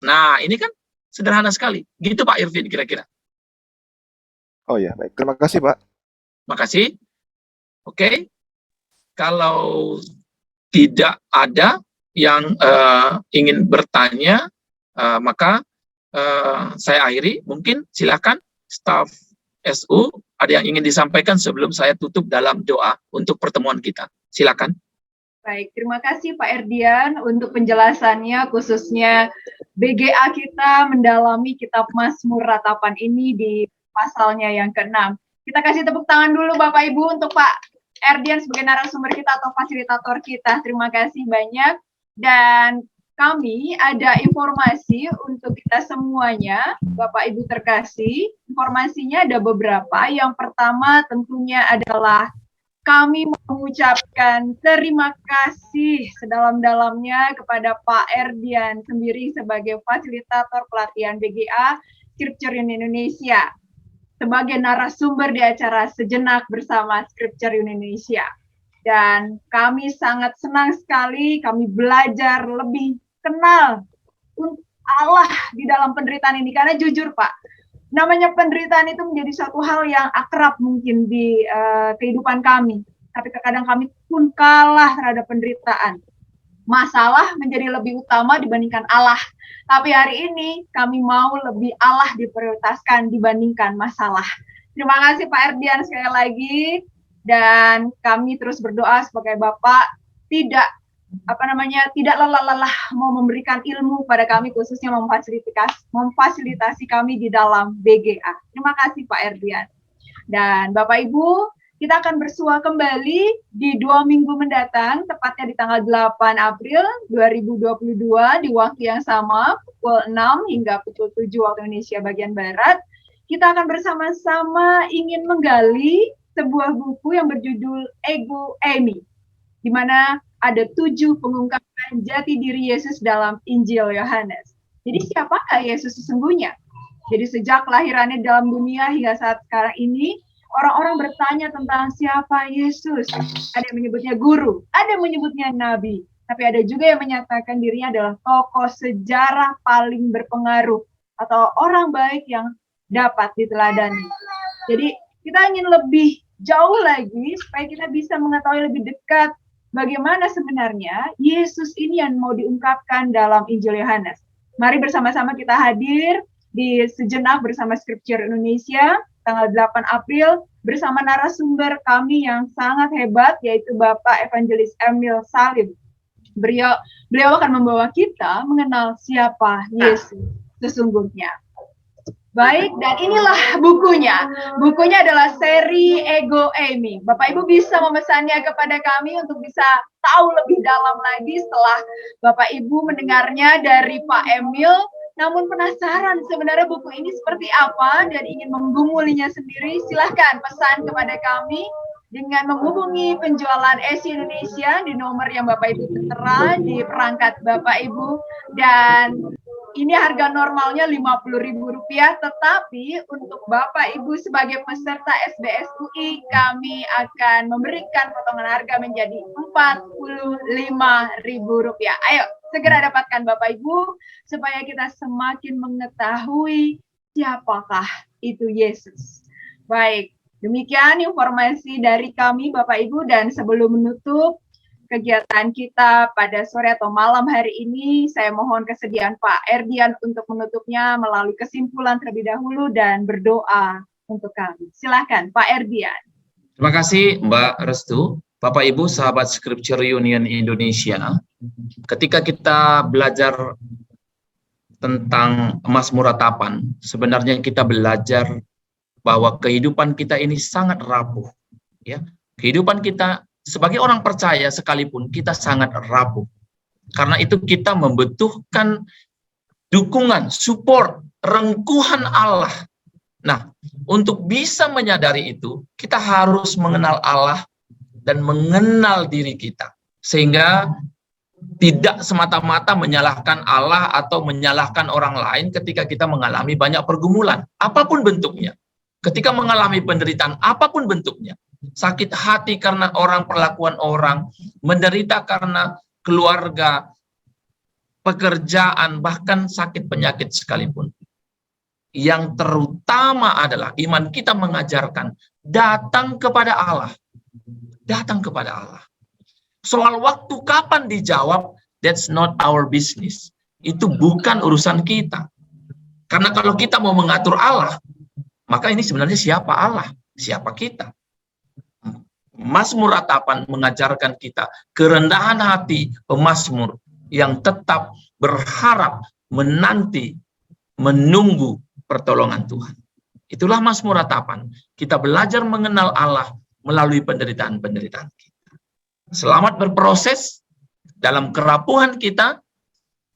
Nah, ini kan sederhana sekali. Gitu Pak Irvin kira-kira. Oh ya, baik. Terima kasih Pak. Makasih. Oke. Kalau tidak ada yang ingin bertanya, maka saya akhiri. Mungkin silakan staf SU, ada yang ingin disampaikan sebelum saya tutup dalam doa untuk pertemuan kita. Silakan. Baik, terima kasih Pak Erdian untuk penjelasannya, khususnya BGA kita mendalami kitab Mazmur Ratapan ini di pasalnya yang ke-6. Kita kasih tepuk tangan dulu Bapak Ibu untuk Pak Erdian sebagai narasumber kita atau fasilitator kita. Terima kasih banyak. Dan kami ada informasi untuk kita semuanya, Bapak Ibu terkasih. Informasinya ada beberapa. Yang pertama tentunya adalah kami mengucapkan terima kasih sedalam-dalamnya kepada Pak Erdian sendiri sebagai fasilitator pelatihan BGA Scripture Union Indonesia, sebagai narasumber di acara Sejenak bersama Scripture Indonesia. Dan kami sangat senang sekali, kami belajar lebih kenal Allah di dalam penderitaan ini. Karena jujur Pak, namanya penderitaan itu menjadi suatu hal yang akrab mungkin di kehidupan kami. Tapi terkadang kami pun kalah terhadap penderitaan. Masalah menjadi lebih utama dibandingkan Allah. Tapi hari ini kami mau lebih Allah diprioritaskan dibandingkan masalah. Terima kasih Pak Erdian sekali lagi. Dan kami terus berdoa sebagai Bapak tidak lelah-lelah mau memberikan ilmu pada kami, khususnya memfasilitasi kami di dalam BGA. Terima kasih Pak Erdian. Dan Bapak Ibu, kita akan bersua kembali di 2 minggu mendatang, tepatnya di tanggal 8 April 2022 di waktu yang sama, pukul 6 hingga pukul 7 waktu Indonesia bagian Barat. Kita akan bersama-sama ingin menggali sebuah buku yang berjudul Ego Eimi, di mana ada 7 pengungkapan jati diri Yesus dalam Injil Yohanes. Jadi siapakah Yesus sesungguhnya? Jadi sejak kelahirannya dalam dunia hingga saat sekarang ini, orang-orang bertanya tentang siapa Yesus. Ada yang menyebutnya guru, ada yang menyebutnya nabi, tapi ada juga yang menyatakan dirinya adalah tokoh sejarah paling berpengaruh atau orang baik yang dapat diteladani. Jadi kita ingin lebih jauh lagi supaya kita bisa mengetahui lebih dekat bagaimana sebenarnya Yesus ini yang mau diungkapkan dalam Injil Yohanes. Mari bersama-sama kita hadir di Sejenak bersama Scripture Indonesia tanggal 8 April bersama narasumber kami yang sangat hebat, yaitu Bapak Evangelis Emil Salim. Beliau akan membawa kita mengenal siapa Yesus sesungguhnya. Baik, dan inilah bukunya. Bukunya adalah seri Ego Amy. Bapak Ibu bisa memesannya kepada kami untuk bisa tahu lebih dalam lagi setelah Bapak Ibu mendengarnya dari Pak Emil. Namun penasaran sebenarnya buku ini seperti apa dan ingin menggumulinya sendiri, silahkan pesan kepada kami dengan menghubungi penjualan SI Indonesia di nomor yang Bapak Ibu tertera di perangkat Bapak Ibu. Dan ini harga normalnya Rp50.000, tetapi untuk Bapak Ibu sebagai peserta SBS UI, kami akan memberikan potongan harga menjadi Rp45.000. Ayo, segera dapatkan Bapak Ibu, supaya kita semakin mengetahui siapakah itu Yesus. Baik, demikian informasi dari kami Bapak Ibu, dan sebelum menutup kegiatan kita pada sore atau malam hari ini, saya mohon kesediaan Pak Erdian untuk menutupnya melalui kesimpulan terlebih dahulu dan berdoa untuk kami. Silakan Pak Erdian. Terima kasih Mbak Restu. Bapak Ibu sahabat Scripture Union Indonesia, ketika kita belajar tentang Mazmur Ratapan, sebenarnya kita belajar bahwa kehidupan kita ini sangat rapuh, ya. Kehidupan kita sebagai orang percaya sekalipun kita sangat rapuh. Karena itu kita membutuhkan dukungan, support, rengkuhan Allah. Nah, untuk bisa menyadari itu, kita harus mengenal Allah dan mengenal diri kita. Sehingga tidak semata-mata menyalahkan Allah atau menyalahkan orang lain ketika kita mengalami banyak pergumulan, apapun bentuknya. Ketika mengalami penderitaan, apapun bentuknya. Sakit hati karena perlakuan orang, menderita karena keluarga, pekerjaan, bahkan sakit penyakit sekalipun. Yang terutama adalah iman kita mengajarkan datang kepada Allah. Datang kepada Allah. Soal waktu kapan dijawab, that's not our business. Itu bukan urusan kita. Karena kalau kita mau mengatur Allah, maka ini sebenarnya siapa Allah? Siapa kita? Mazmur Ratapan mengajarkan kita kerendahan hati pemazmur yang tetap berharap, menanti, menunggu pertolongan Tuhan. Itulah Mazmur Ratapan. Kita belajar mengenal Allah melalui penderitaan-penderitaan kita. Selamat berproses dalam kerapuhan kita,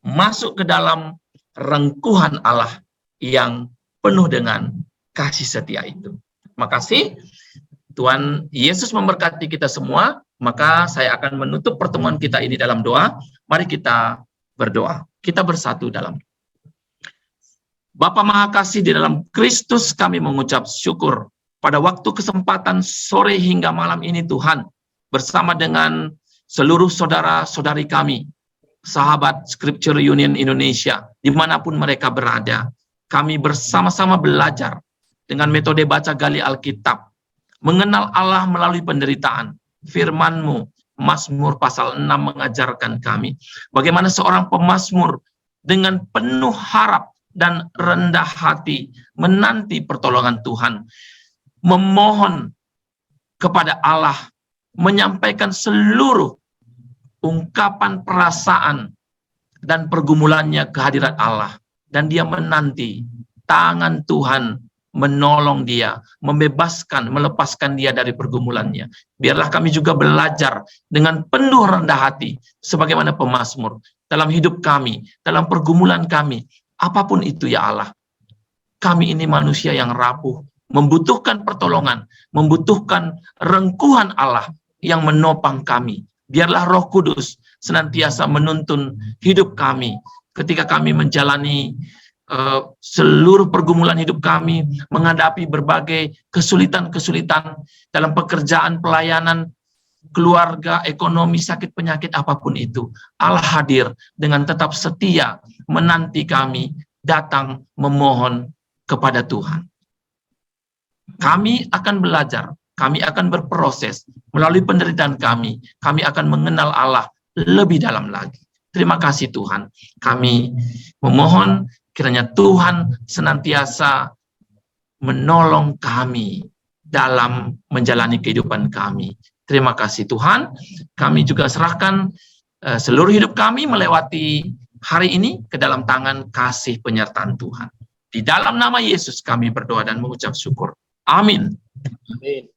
masuk ke dalam rengkuhan Allah yang penuh dengan kasih setia itu. Terima kasih. Tuhan Yesus memberkati kita semua. Maka saya akan menutup pertemuan kita ini dalam doa. Mari kita berdoa. Kita bersatu dalam. Bapa Maha Kasih, di dalam Kristus kami mengucap syukur pada waktu kesempatan sore hingga malam ini Tuhan, bersama dengan seluruh saudara-saudari kami, sahabat Scripture Union Indonesia, dimanapun mereka berada, kami bersama-sama belajar dengan metode baca gali Alkitab, mengenal Allah melalui penderitaan. Firman-Mu, Mazmur pasal 6 mengajarkan kami bagaimana seorang pemazmur dengan penuh harap dan rendah hati menanti pertolongan Tuhan, memohon kepada Allah, menyampaikan seluruh ungkapan perasaan dan pergumulannya kehadirat Allah, dan dia menanti tangan Tuhan menolong dia, membebaskan, melepaskan dia dari pergumulannya. Biarlah kami juga belajar dengan penuh rendah hati, sebagaimana pemazmur, dalam hidup kami, dalam pergumulan kami, apapun itu ya Allah. Kami ini manusia yang rapuh, membutuhkan pertolongan, membutuhkan rengkuhan Allah yang menopang kami. Biarlah Roh Kudus senantiasa menuntun hidup kami, ketika kami menjalani seluruh pergumulan hidup kami, menghadapi berbagai kesulitan-kesulitan dalam pekerjaan, pelayanan, keluarga, ekonomi, sakit, penyakit, apapun itu. Allah hadir dengan tetap setia menanti kami datang memohon kepada Tuhan. Kami akan belajar, kami akan berproses melalui penderitaan kami akan mengenal Allah lebih dalam lagi. Terima kasih Tuhan. Kami memohon kiranya Tuhan senantiasa menolong kami dalam menjalani kehidupan kami. Terima kasih Tuhan. Kami juga serahkan seluruh hidup kami melewati hari ini ke dalam tangan kasih penyertaan Tuhan. Di dalam nama Yesus kami berdoa dan mengucap syukur. Amin. Amin.